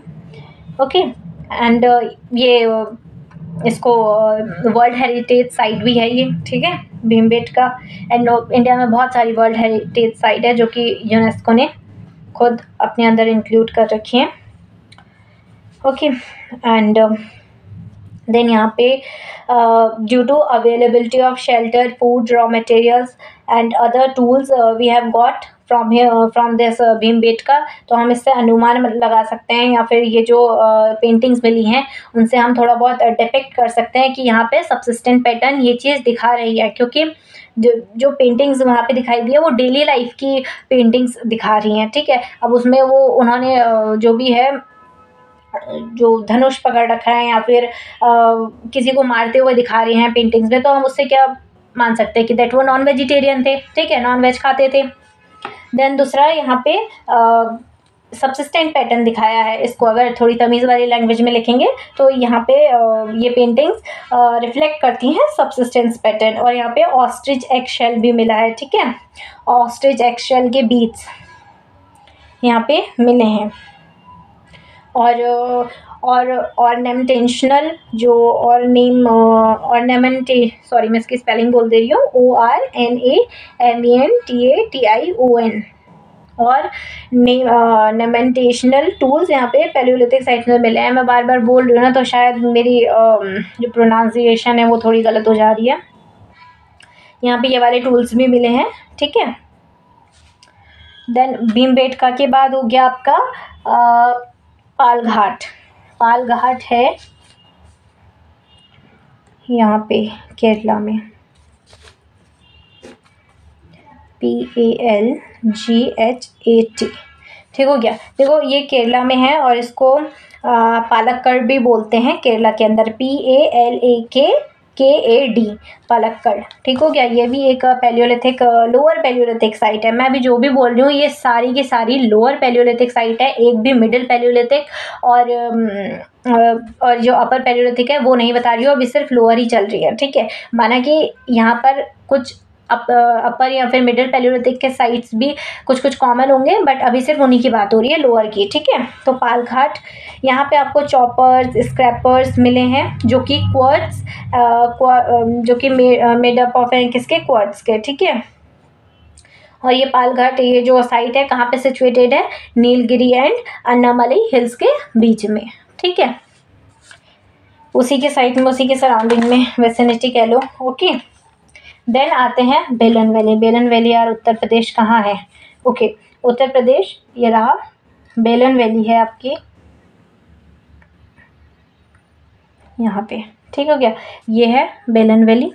ओके, एंड ये इसको वर्ल्ड हेरिटेज साइट भी है ये। ठीक है, भीमबेटका, एंड इंडिया में बहुत सारी वर्ल्ड हेरिटेज साइट है जो कि यूनेस्को ने खुद अपने अंदर इंक्लूड कर रखी हैं। ओके, एंड देन यहाँ पे due to availability of shelter, food, raw materials and other tools we have got from this Bhimbetka, तो हम इससे अनुमान लगा सकते हैं या फिर ये जो पेंटिंग्स मिली हैं उनसे हम थोड़ा बहुत डिपिक्ट कर सकते हैं कि यहाँ पे सबसिस्टेंट पैटर्न ये चीज़ दिखा रही है, क्योंकि जो पेंटिंग्स वहाँ पे दिखाई दी है वो डेली लाइफ की पेंटिंग्स दिखा रही हैं। ठीक है, अब उसमें वो उन्होंने जो भी है, जो धनुष पकड़ रखा है या फिर किसी को मारते हुए दिखा रहे हैं पेंटिंग्स में, तो हम उससे क्या मान सकते हैं कि दैट वो नॉन वेजिटेरियन थे। ठीक है, नॉन वेज खाते थे। देन दूसरा यहाँ पे सबसिस्टेंट पैटर्न दिखाया है, इसको अगर थोड़ी तमीज़ वाली लैंग्वेज में लिखेंगे तो यहाँ पे ये पेंटिंग्स रिफ्लेक्ट करती हैं सबसिस्टेंस पैटर्न। और यहाँ पे ऑस्ट्रिच एग शेल भी मिला है। ठीक है, ऑस्ट्रिच एग शेल के बीट्स, यहाँ पे मिले हैं। और ऑर्नामेंटेशनल जो सॉरी मैं इसकी स्पेलिंग बोल दे रही हूँ, ORNAMENTATION। और नेमेंटेशनल टूल्स यहाँ पे पैलियोलिथिक साइट में मिले हैं। मैं बार बार बोल रही हूँ ना, तो शायद मेरी जो प्रोनाउंसिएशन है वो थोड़ी गलत हो जा रही है। यहाँ पे ये वाले टूल्स भी मिले हैं, ठीक है। देन भीमबेटका के बाद हो गया आपका पालघाट। पालघाट है यहाँ पे केरला में, PALGHAT, ठीक हो गया। देखो ये केरला में है और इसको पालक्कड़ भी बोलते हैं केरला के अंदर, PALAKKAD, पालक्कड़, ठीक हो गया। ये भी एक पैलियोलिथिक लोअर पैलियोलिथिक साइट है। मैं अभी जो भी बोल रही हूँ ये सारी की सारी लोअर पैलियोलिथिक साइट है, एक भी मिडिल पैलियोलिथिक और जो अपर पैलियोलिथिक है वो नहीं बता रही हूँ, अभी सिर्फ लोअर ही चल रही है, ठीक है। माना कि यहाँ पर कुछ अपर या फिर मिडिल पैलियोलिथिक के साइट्स भी कुछ कुछ कॉमन होंगे, बट अभी सिर्फ उन्हीं की बात हो रही है, लोअर की, ठीक है। तो पालघाट यहाँ पे आपको चॉपर्स, स्क्रैपर्स मिले हैं जो कि क्वार्ट्स जो कि मेड अप ऑफ है किसके, क्वार्ट्स के, ठीक है। और ये पालघाट, ये जो साइट है कहाँ पे सिचुएटेड है, नीलगिरी एंड अन्नामलई हिल्स के बीच में, ठीक है। उसी के साइड में, उसी के सराउंडिंग में वेसिनिटी कह लो, ओके। देन आते हैं बेलन वैली। बेलन वैली यार उत्तर प्रदेश कहाँ है, ओके। उत्तर प्रदेश ये रहा, बेलन वैली है आपकी यहाँ पे, ठीक हो गया। ये है बेलन वैली।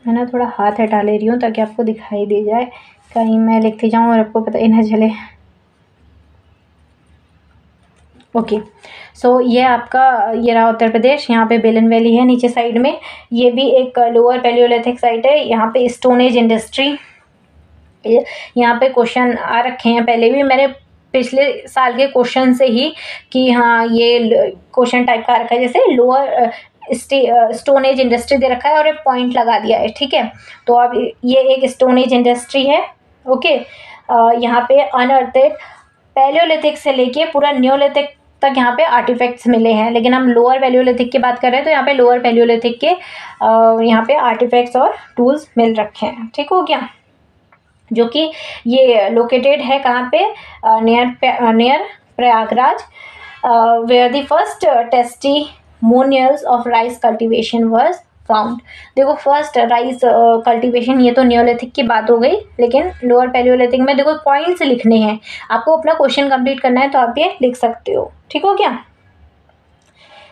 मैं ना थोड़ा हाथ हटा ले रही हूँ ताकि आपको दिखाई दे जाए, कहीं मैं लिखती जाऊँ और आपको पता ही ना चले, ओके। सो ये आपका ये रहा उत्तर प्रदेश, यहाँ पे बेलन वैली है नीचे साइड में। ये भी एक लोअर पैलियोलिथिक साइट है। यहाँ पे स्टोन एज इंडस्ट्री, यहाँ पे क्वेश्चन आ रखे हैं पहले भी, मैंने पिछले साल के क्वेश्चन से ही कि हाँ ये क्वेश्चन टाइप का रखा है, जैसे लोअर स्टोन एज इंडस्ट्री दे रखा है और एक पॉइंट लगा दिया है, ठीक है। तो अब ये एक स्टोन एज इंडस्ट्री है, ओके। यहाँ पे अनअर्थेड पैलियोलिथिक से लेके पूरा न्योलिथिक तक यहाँ पे आर्टिफैक्ट्स मिले हैं, लेकिन हम लोअर पैलियोलिथिक की बात कर रहे हैं तो यहाँ पे लोअर पैलियोलिथिक के यहाँ पे आर्टिफैक्ट्स और टूल्स मिल रखे हैं, ठीक हो गया। जो कि ये लोकेटेड है कहाँ पे, near Prayagraj, where the first testimonials of rice cultivation was found. देखो फर्स्ट राइस कल्टीवेशन, ये तो नियोलिथिक की बात हो गई, लेकिन लोअर पैलियोलिथिक में देखो पॉइंट्स लिखने हैं, आपको अपना क्वेश्चन कंप्लीट करना है तो आप ये लिख सकते हो, ठीक हो क्या।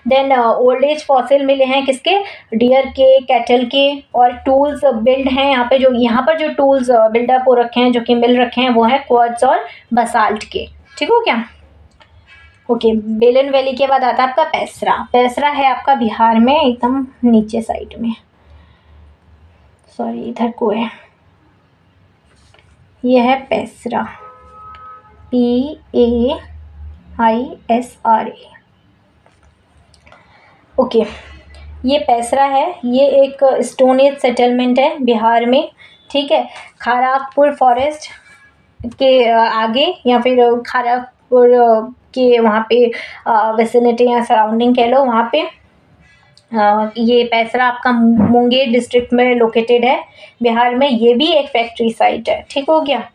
देन ओल्ड एज फॉसिल मिले हैं किसके, डियर के, कैटल के। और टूल्स बिल्ड हैं यहाँ पे, जो यहाँ पर जो टूल्स बिल्डअप हो रखे हैं, जो कि मिल रखे हैं, वो हैं क्वार्ट्ज और बसाल्ट के, ठीक हो क्या, ओके। बेलन वैली के बाद आता है आपका पैसरा। पैसरा है आपका बिहार में एकदम नीचे साइड में, सॉरी इधर को है, ये है पैसरा, PAISRA, ओके। ये पैसरा है, ये एक स्टोन एज सेटलमेंट है बिहार में, ठीक है। खारापुर फॉरेस्ट के आगे या फिर खारापुर के वहाँ पे विसिनिटी या सराउंडिंग कह लो, वहाँ पे ये पैसरा आपका मुंगेर डिस्ट्रिक्ट में लोकेटेड है बिहार में। ये भी एक फैक्ट्री साइट है, ठीक हो गया।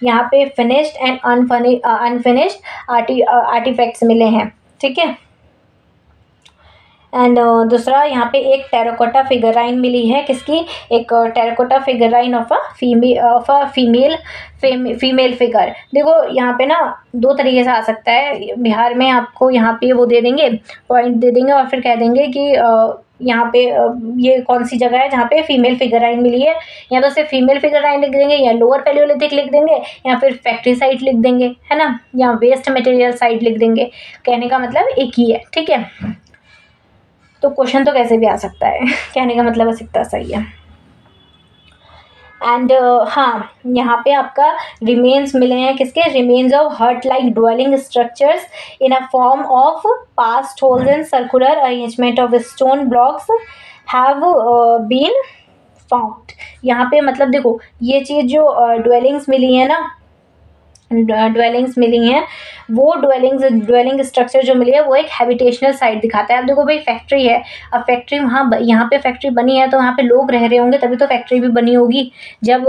यहाँ पे फिनिश्ड एंड अनफिनिश्ड आर्टिफैक्ट्स मिले हैं, ठीक है। एंड दूसरा यहाँ पे एक टेराकोटा फिगराइन मिली है, किसकी, एक terracotta figurine of a female figure. देखो यहाँ पे ना दो तरीके से आ सकता है, बिहार में आपको यहाँ पे वो दे देंगे, पॉइंट दे देंगे और फिर कह देंगे कि यहाँ पे ये कौन सी जगह है जहाँ पे फीमेल फिगराइन मिली है, या तो सिर्फ फीमेल फिगराइन लिख देंगे, या लोअर पैलियोलिथिक लिख देंगे, या फिर फैक्ट्री साइट लिख देंगे, है ना, या वेस्ट मटेरियल साइट लिख देंगे। कहने का मतलब एक ही है, ठीक है। तो क्वेश्चन तो कैसे भी आ सकता है, कहने का मतलब बस इतना सही है। एंड हाँ, यहाँ पे आपका रिमेन्स मिले हैं किसके, remains of hut like dwelling structures in a form of past holes and circular arrangement of stone blocks have been found. यहाँ पे मतलब देखो ये चीज़ जो ड्वेलिंग्स मिली है ना, ड्वेलिंग्स मिली हैं, वो ड्वेलिंग स्ट्रक्चर जो मिली है वो एक हैबिटेशनल साइट दिखाता है। अब देखो भाई फैक्ट्री है, अब फैक्ट्री वहाँ यहाँ पे फैक्ट्री बनी है तो वहाँ पे लोग रह रहे होंगे तभी तो फैक्ट्री भी बनी होगी। जब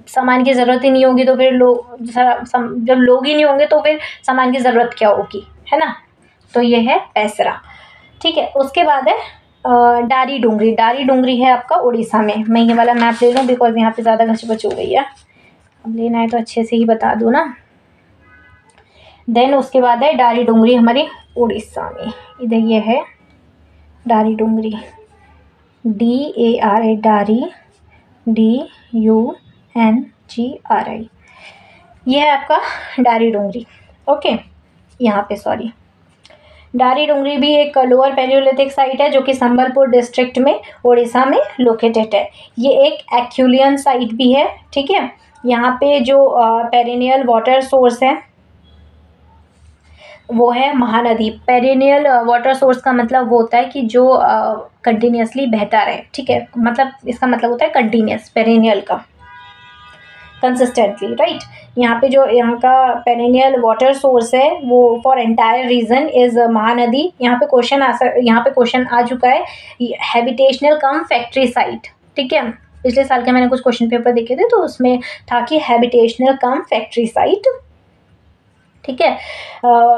सामान की ज़रूरत ही नहीं होगी तो फिर जब लोग ही नहीं होंगे तो फिर सामान की ज़रूरत क्या होगी, है ना। तो ये है पैसरा, ठीक है। उसके बाद है डारी डूंगरी। डारी डूंगरी है आपका उड़ीसा में। मैं ये वाला मैप ले लूँ बिकॉज यहाँ पे ज़्यादा घच हो गई है, अब लेना है तो अच्छे से ही बता दूँ ना। देन उसके बाद है डारी डूंगरी हमारी उड़ीसा में, इधर ये है डारी डूंगरी, DARI, डारी, DUNGRI, ये है आपका डारी डूंगरी। ओके, यहाँ पे सॉरी, डारी डूंगरी भी एक लोअर पैलियोलिथिक साइट है जो कि संबलपुर डिस्ट्रिक्ट में उड़ीसा में लोकेटेड है। ये एक एक्यूलियन साइट भी है, ठीक है। यहाँ पे जो पेरिनियल वाटर सोर्स है वो है महानदी। पेरिनियल वाटर सोर्स का मतलब वो होता है कि जो कंटिन्यूसली बहता रहे, ठीक है। मतलब इसका मतलब होता है कंटिन्यूस, पेरिनियल का कंसिस्टेंटली, राइट। यहाँ पे जो यहाँ का पेरिनियल वाटर सोर्स है वो for entire reason is Mahanadi. यहाँ पे क्वेश्चन आ चुका है, हैबिटेशनल कम फैक्ट्री साइट, ठीक है। पिछले साल के मैंने कुछ क्वेश्चन पेपर देखे थे तो उसमें था कि हैबिटेशनल कम फैक्ट्री साइट, ठीक है।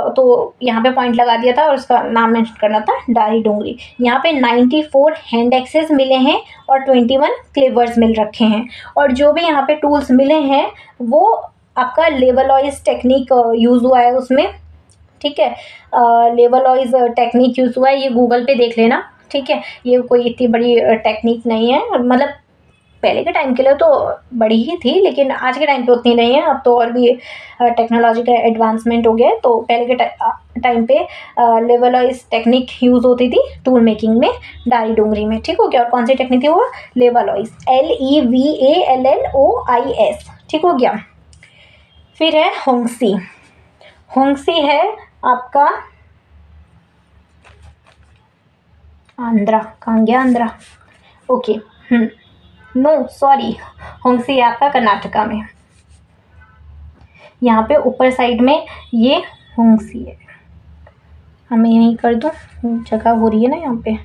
तो यहाँ पे पॉइंट लगा दिया था और उसका नाम मेंशन करना था डारी डूंगरी। यहाँ पे 94 हैंड एक्सेस मिले हैं और 21 क्लेवर्स मिल रखे हैं। और जो भी यहाँ पे टूल्स मिले हैं वो आपका लेवलॉइज टेक्निक यूज़ हुआ है उसमें, ठीक है। लेवलॉइज टेक्निक यूज़ हुआ है, ये गूगल पे देख लेना, ठीक है। ये कोई इतनी बड़ी टेक्निक नहीं है, मतलब पहले के टाइम के लिए तो बड़ी ही थी लेकिन आज के टाइम पे उतनी नहीं है। अब तो और भी टेक्नोलॉजी का एडवांसमेंट हो गया है। तो पहले के टाइम पे लेवलॉइज टेक्निक यूज़ होती थी टूल मेकिंग में डारी डूंगरी में, ठीक हो गया। और कौन सी टेक्निक थी वो? लेवलॉइज, LEVALLOIS, ठीक हो गया। फिर है होंगसी। होंगसी है आपका आंध्रा, कहाँ गया आंध्रा, ओके, नो सॉरी, होंगसी है आपका कर्नाटका में। यहाँ पे ऊपर साइड में ये होंगसी है, हमें यहीं कर दूँ, जगह हो रही है ना यहाँ पे,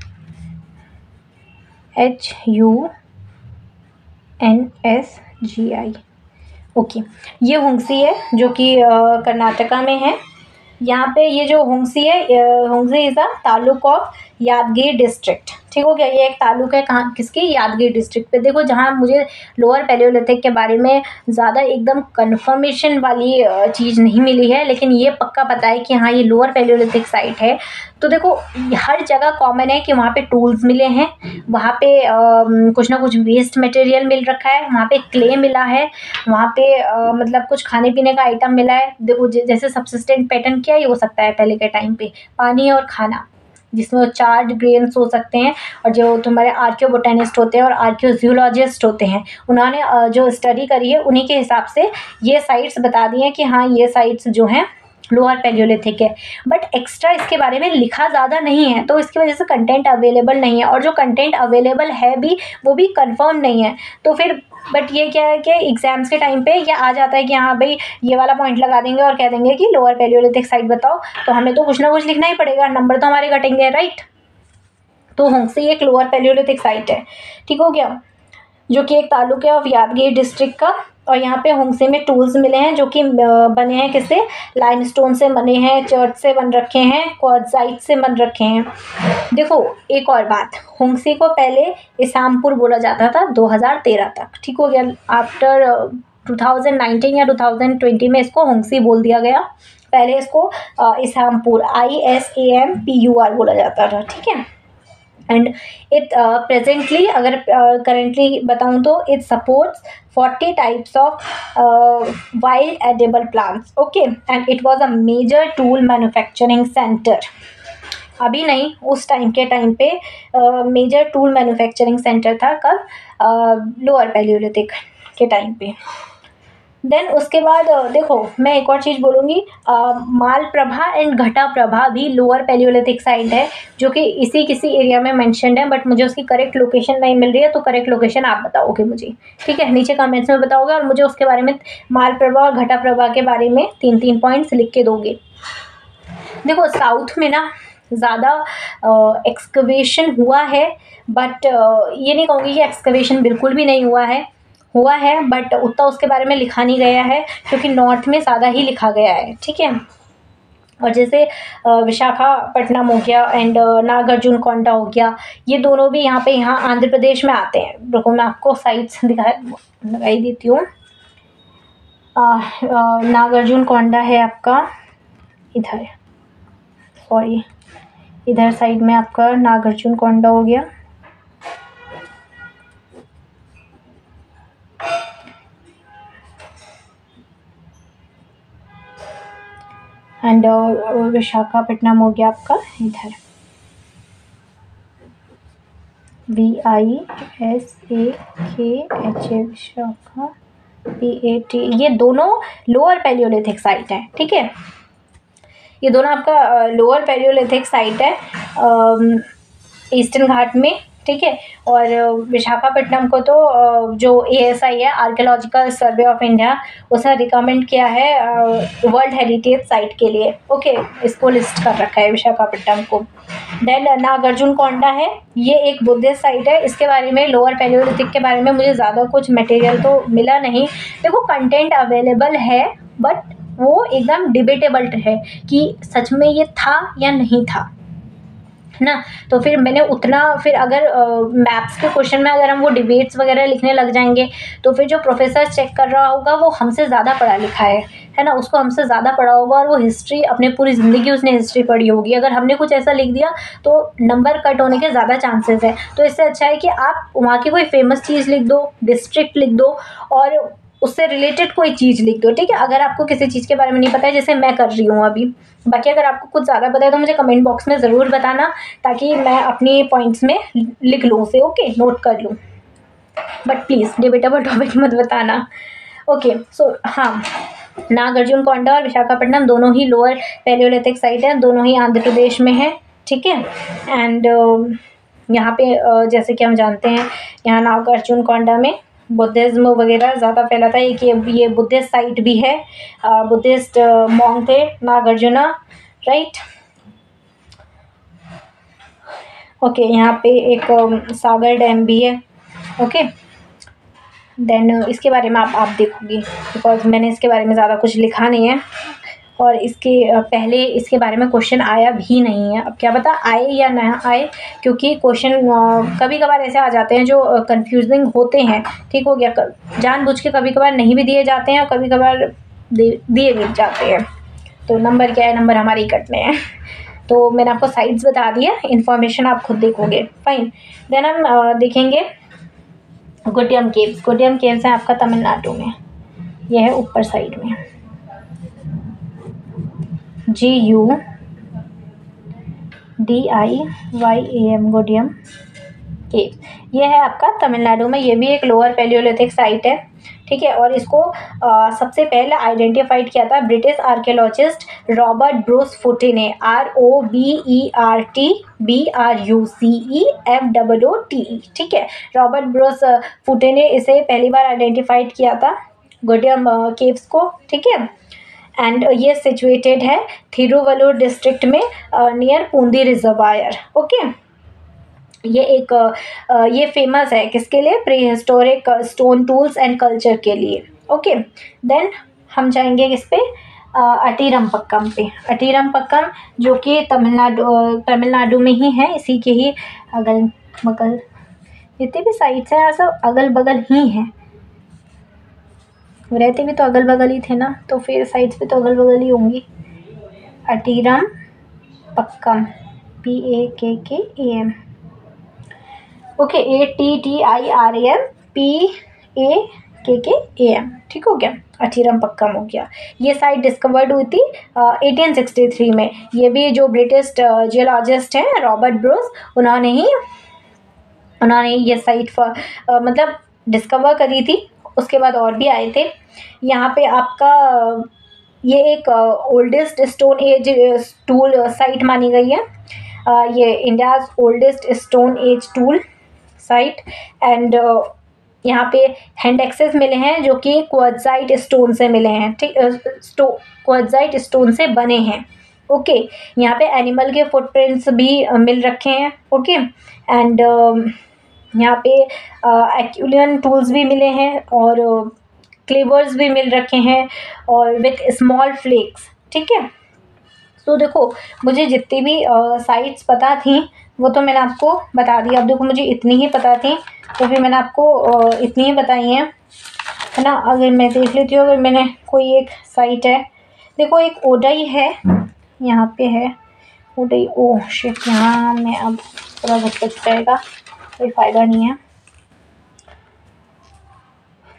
HUNSGI, ओके। ये होंगसी है जो कि कर्नाटका में है। यहाँ पे ये जो होंगसी है, Hunsgi is a taluk of Yadgir district, ठीक हो गया। ये एक तालुक है कहाँ, किसकी? यादगीर डिस्ट्रिक्ट पे। देखो जहाँ मुझे लोअर पैलियोलिथिक के बारे में ज़्यादा एकदम कंफर्मेशन वाली चीज़ नहीं मिली है, लेकिन ये पक्का पता है कि हाँ ये लोअर पैलियोलिथिक साइट है। तो देखो हर जगह कॉमन है कि वहाँ पे टूल्स मिले हैं, वहाँ पे कुछ ना कुछ वेस्ट मटेरियल मिल रखा है, वहाँ पे क्ले मिला है, वहाँ पे मतलब कुछ खाने पीने का आइटम मिला है। देखो जैसे सब्सिस्टेंट पैटर्न क्या ही हो सकता है पहले के टाइम पे, पानी और खाना, जिसमें चार्ड ग्रेन्स हो सकते हैं। और जो तुम्हारे आर्कियोबोटेनिस्ट होते हैं और आर्कियोजियोलॉजिस्ट होते हैं, उन्होंने जो स्टडी करी है उन्हीं के हिसाब से ये साइट्स बता दी हैं कि हाँ ये साइट्स जो हैं लोअर पैलियोलिथिक है। बट एक्स्ट्रा इसके बारे में लिखा ज़्यादा नहीं है, तो इसकी वजह से कंटेंट अवेलेबल नहीं है, और जो कंटेंट अवेलेबल है भी वो भी कंफर्म नहीं है। तो फिर बट ये क्या है कि एग्जाम्स के टाइम पे ये आ जाता है कि हाँ भाई ये वाला पॉइंट लगा देंगे और कह देंगे कि लोअर पैलियोलिथिक साइट बताओ, तो हमें तो कुछ ना कुछ लिखना ही पड़ेगा, नंबर तो हमारे घटेंगे, राइट। तो होंगसी एक लोअर पैलियोलिथिक साइट है, ठीक हो गया, जो कि एक तालुक है ऑफ यादगीर डिस्ट्रिक्ट का। और यहाँ पे होंगसी में टूल्स मिले हैं जो कि बने हैं किससे? लाइमस्टोन से बने हैं, चर्च से बन रखे हैं, क्वार्ट्जाइट से बन रखे हैं। देखो एक और बात, होंगसी को पहले इसामपुर बोला जाता था 2013 तक, ठीक हो गया। आफ्टर 2019 या 2020 में इसको होंगसी बोल दिया गया। पहले इसको इसामपुर, ISAMPUR बोला जाता था, ठीक है। एंड इट प्रेजेंटली, अगर करेंटली बताऊँ तो it supports 40 types of wild edible plants, okay. And it was a major tool manufacturing centre. अभी नहीं, उस टाइम पे मेजर टूल मैन्युफैक्चरिंग सेंटर था। कब? लोअर पैलियोलिथिक के टाइम पे। देन उसके बाद देखो मैं एक और चीज़ बोलूँगी, मालप्रभा एंड घटाप्रभा भी लोअर पैलियोलिथिक साइट है, जो कि इसी किसी एरिया में मेंशन्ड है, बट मुझे उसकी करेक्ट लोकेशन नहीं मिल रही है, तो करेक्ट लोकेशन आप बताओगे मुझे, ठीक है, नीचे कमेंट्स में बताओगे और मुझे उसके बारे में, मालप्रभा और घटाप्रभा के बारे में 3-3 पॉइंट्स लिख के दोगे। देखो साउथ में ना ज़्यादा एक्सकवेशन हुआ है, बट ये नहीं कहूँगी कि एक्सकवेशन बिल्कुल भी नहीं हुआ है बट उतना उसके बारे में लिखा नहीं गया है, क्योंकि नॉर्थ में ज़्यादा ही लिखा गया है, ठीक है। और जैसे विशाखापट्टनम हो गया एंड नागार्जुन कोंडा हो गया, ये दोनों भी यहाँ आंध्र प्रदेश में आते हैं। रुको मैं आपको साइट्स दिखाई देती हूँ। नागार्जुन कोंडा है आपका इधर, सॉरी इधर साइड में आपका नागार्जुन कोंडा हो गया, एंड विशाखापट्टनम हो गया आपका इधर, VISAKHA विशाखाPAT, ये दोनों लोअर पैलियोलिथिक साइट है, ठीक है। ये दोनों आपका लोअर पैलियोलिथिक साइट है ईस्टर्न घाट में, ठीक है। और विशाखापट्टनम को तो जो ASI है, आर्कियोलॉजिकल सर्वे ऑफ इंडिया, उसने रिकमेंड किया है वर्ल्ड हेरिटेज साइट के लिए, ओके, इसको लिस्ट कर रखा है विशाखापट्टनम को। देन नागार्जुन कोंडा है, ये एक बुद्धिस्ट साइट है, इसके बारे में लोअर पैलियोलिथिक के बारे में मुझे ज़्यादा कुछ मटेरियल तो मिला नहीं। देखो कंटेंट अवेलेबल है, बट वो एकदम डिबेटेबल है कि सच में ये था या नहीं था, है ना। तो फिर मैंने उतना, फिर अगर मैथ्स के क्वेश्चन में अगर हम वो डिबेट्स वगैरह लिखने लग जाएंगे, तो फिर जो प्रोफेसर चेक कर रहा होगा वो हमसे ज़्यादा पढ़ा लिखा है ना, उसको हमसे ज़्यादा पढ़ा होगा और वो हिस्ट्री, अपने पूरी ज़िंदगी उसने हिस्ट्री पढ़ी होगी। अगर हमने कुछ ऐसा लिख दिया तो नंबर कट होने के ज़्यादा चांसेस है। तो इससे अच्छा है कि आप वहाँ की कोई फेमस चीज़ लिख दो, डिस्ट्रिक्ट लिख दो और उससे रिलेटेड कोई चीज़ लिख दो, ठीक है। अगर आपको किसी चीज़ के बारे में नहीं पता है, जैसे मैं कर रही हूँ अभी, बाकी अगर आपको कुछ ज़्यादा पता है तो मुझे कमेंट बॉक्स में ज़रूर बताना, ताकि मैं अपनी पॉइंट्स में लिख लूँ उसे, ओके, नोट कर लूँ, बट प्लीज़ डिबेटेबल टॉपिक मत बताना, ओके। सो हाँ, नागार्जुन कोंडा और विशाखापट्टनम दोनों ही लोअर पैलियोलिथिक साइट है, दोनों ही आंध्र प्रदेश में है, ठीक है। एंड यहाँ पे जैसे कि हम जानते हैं, यहाँ नागार्जुन कोंडा में बुद्धिज़्म वगैरह ज़्यादा फैलाता है, कि ये बुद्धिस्ट साइट भी है, बुद्धिस्ट मॉन्क थे नागार्जुना, राइट, ओके। यहाँ पे एक सागर डैम भी है, ओके। देन इसके बारे में आप देखोगी, बिकॉज मैंने इसके बारे में ज़्यादा कुछ लिखा नहीं है, और इसके पहले इसके बारे में क्वेश्चन आया भी नहीं है। अब क्या पता आए या ना आए, क्योंकि क्वेश्चन कभी कभार ऐसे आ जाते हैं जो कंफ्यूजिंग होते हैं, ठीक हो गया, जानबूझ के कभी कभार नहीं भी दिए जाते हैं और कभी कभार दिए भी जाते हैं। तो नंबर क्या है, नंबर हमारे ही कटने हैं। तो मैंने आपको साइट्स बता दिया, इन्फॉर्मेशन आप खुद देखोगे, फाइन। देन हम देखेंगे गुडियम केव्स। गुडियम केव्स है आपका तमिलनाडु में, यह है ऊपर साइड में, GUDIYAM गुडियम केव्स, ये है आपका तमिलनाडु में। ये भी एक लोअर पैलियोलिथिक साइट है, ठीक है। और इसको सबसे पहले आइडेंटिफाइड किया था ब्रिटिश आर्कियोलॉजिस्ट रॉबर्ट ब्रूस फुटे ने, ROBERTBRUCEFOOTE, ठीक है। रॉबर्ट ब्रूस फुटे ने इसे पहली बार आइडेंटिफाइड किया था, गुडियम केव्स को, ठीक है। एंड ये सिचुएटेड है थिरुवल्लुर डिस्ट्रिक्ट में, नियर पूंदी रिजर्वायर, ओके। ये एक ये फेमस है किसके लिए, pre historic stone tools and culture के लिए, ओके। देन हम जाएंगे किस पे, अटीरमपक्कम पे। अटीरमपक्कम जो कि तमिलनाडु में ही है, इसी के ही अगल बगल जितने भी साइट्स हैं सब अगल बगल ही हैं, रहते भी तो अगल बगल ही थे ना, तो फिर साइट्स भी तो अगल बगल ही होंगी। अटीरमपक्कम, PAKKAM, ओके, ATTIRAMPAKKAM, ठीक हो गया, अटीरमपक्कम हो गया। ये साइट डिस्कवर्ड हुई थी 1863 में। ये भी जो ब्रिटिश जियोलॉजिस्ट हैं रॉबर्ट ब्रूस, उन्होंने ये साइट मतलब डिस्कवर करी थी उसके बाद और भी आए थे। यहाँ पे आपका ये एक oldest stone age tool site मानी गई है। ये India's oldest stone age tool site. And यहाँ पे हैंड एक्सेस मिले हैं जो कि क्वार्ट्ज़ाइट स्टोन से मिले हैं, ठीक, क्वार्ट्ज़ाइट स्टोन से बने हैं। ओके, यहाँ पे एनिमल के फुटप्रिंट्स भी मिल रखे हैं। ओके, एंड यहाँ पे एक्यूलियन टूल्स भी मिले हैं और क्लेवर्स भी मिल रखे हैं और विथ स्मॉल फ्लेक्स, ठीक है। तो देखो, मुझे जितनी भी साइट्स पता थी वो तो मैंने आपको बता दी। अब देखो, मुझे इतनी ही पता थी तो फिर मैंने आपको इतनी ही बताई हैं, है ना। अगर मैं देख लेती हूँ, अगर मैंने कोई एक साइट है, देखो एक ओडाई है, यहाँ पे है ओडाई। ओह शिट, यहाँ मैं अब थोड़ा बच जाएगा, कोई फ़ायदा नहीं है।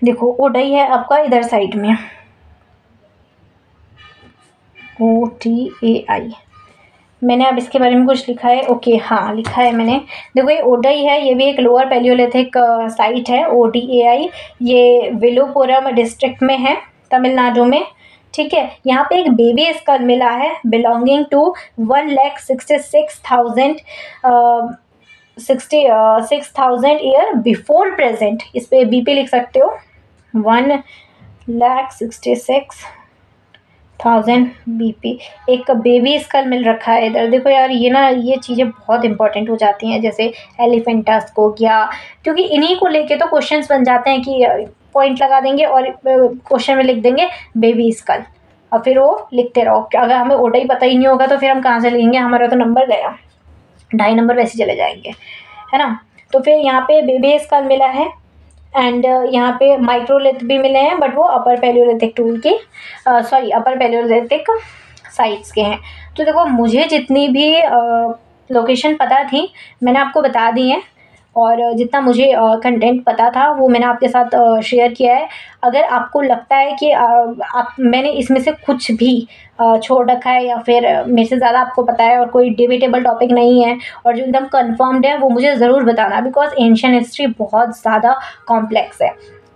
देखो ओडाई है आपका इधर साइड में, OTAI। मैंने अब इसके बारे में कुछ लिखा है। ओके, हाँ लिखा है मैंने। देखो ये ओडाई है, ये भी एक लोअर पैलियोलिथिक साइट है, ODAI। ये विलुपुरम डिस्ट्रिक्ट में है, तमिलनाडु में, ठीक है। यहाँ पे एक बेबी स्कल मिला है belonging to 1,66,000 year before present. इस पे BP लिख सकते हो, 1,66,000 BP। एक बेबी स्कल मिल रखा है इधर। देखो यार, ये ना, ये चीज़ें बहुत इंपॉर्टेंट हो जाती हैं, जैसे एलिफेंटस को गया, क्योंकि इन्हीं को लेके तो क्वेश्चंस बन जाते हैं कि पॉइंट लगा देंगे और क्वेश्चन में लिख देंगे बेबी स्कल, और फिर वो लिखते रहो। अगर हमें ओडाई पता ही नहीं होगा तो फिर हम कहाँ से लिखेंगे, हमारा तो नंबर गया, 2.5 नंबर वैसे चले जाएंगे, है ना। तो फिर यहाँ पे बेबी स्कल मिला है एंड यहाँ पे माइक्रोलिथ भी मिले हैं, बट वो अपर पैलियोलिथिक टूल के अपर पैलियोलिथिक साइट्स के हैं। तो देखो, मुझे जितनी भी लोकेशन पता थी मैंने आपको बता दी हैं, और जितना मुझे कंटेंट पता था वो मैंने आपके साथ शेयर किया है। अगर आपको लगता है कि मैंने इसमें से कुछ भी छोड़ रखा है, या फिर मेरे से ज़्यादा आपको पता है और कोई डिबेटेबल टॉपिक नहीं है और जो एकदम कंफर्म्ड है, वो मुझे ज़रूर बताना, बिकॉज एंशियंट हिस्ट्री बहुत ज़्यादा कॉम्प्लेक्स है।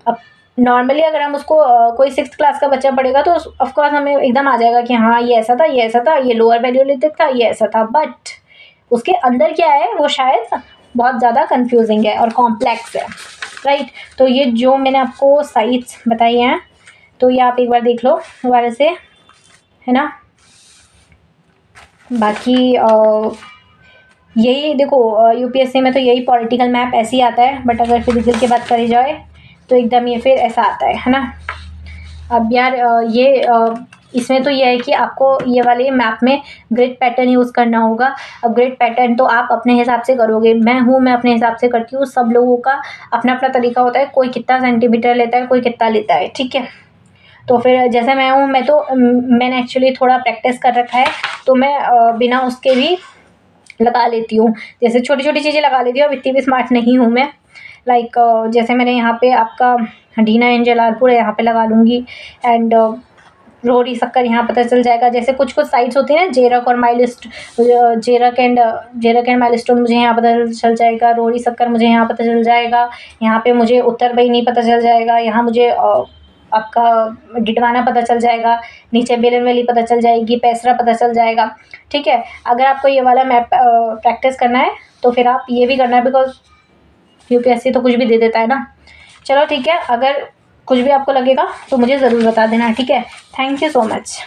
अब नॉर्मली अगर हम उसको कोई 6th क्लास का बच्चा पढ़ेगा तो ऑफकोर्स हमें एकदम आ जाएगा कि हाँ ये ऐसा था, ये ऐसा था, ये लोअर पैलियोलिथिक था, ये ऐसा था, बट उसके अंदर क्या है वो शायद बहुत ज़्यादा कंफ्यूजिंग है और कॉम्प्लेक्स है, राइट। तो ये जो मैंने आपको साइट्स बताई हैं, तो ये आप एक बार देख लो दोबारा से, है ना। बाकी यही देखो, UPSC में तो यही पॉलिटिकल मैप ऐसे ही आता है, बट अगर फिजिकल की बात करी जाए तो एकदम ये फिर ऐसा आता है ना। अब यार ये इसमें तो ये है कि आपको ये वाले मैप में ग्रिड पैटर्न यूज़ करना होगा। अब ग्रिड पैटर्न तो आप अपने हिसाब से करोगे, मैं अपने हिसाब से करती हूँ, सब लोगों का अपना अपना तरीका होता है, कोई कितना सेंटीमीटर लेता है, कोई कितना लेता है, ठीक है। तो फिर जैसे मैं हूँ, मैंने एक्चुअली थोड़ा प्रैक्टिस कर रखा है, तो मैं बिना उसके भी लगा लेती हूँ, जैसे छोटी छोटी चीज़ें लगा लेती हूँ। अब इतनी भी स्मार्ट नहीं हूँ मैं, लाइक जैसे मैंने यहाँ पे आपका डीना एंड जलालपुर यहाँ पे लगा लूँगी, एंड रोहरी सक्कर यहाँ पता चल जाएगा। जैसे कुछ कुछ साइट्स होती हैं ना, जेरक एंड माइलस्टोन मुझे यहाँ पता चल जाएगा, रोहरी सक्कर मुझे यहाँ पता चल जाएगा, यहाँ पे मुझे उत्तर बहिनी पता चल जाएगा, यहाँ मुझे आपका डिडवाना पता चल जाएगा, नीचे बेलन वैली पता चल जाएगी, पैसरा पता चल जाएगा, ठीक है। अगर आपको ये वाला मैप प्रैक्टिस करना है तो फिर आप ये भी करना है, बिकॉज UPSC तो कुछ भी दे देता है ना। चलो ठीक है, अगर कुछ भी आपको लगेगा तो मुझे ज़रूर बता देना, ठीक है। Thank you so much.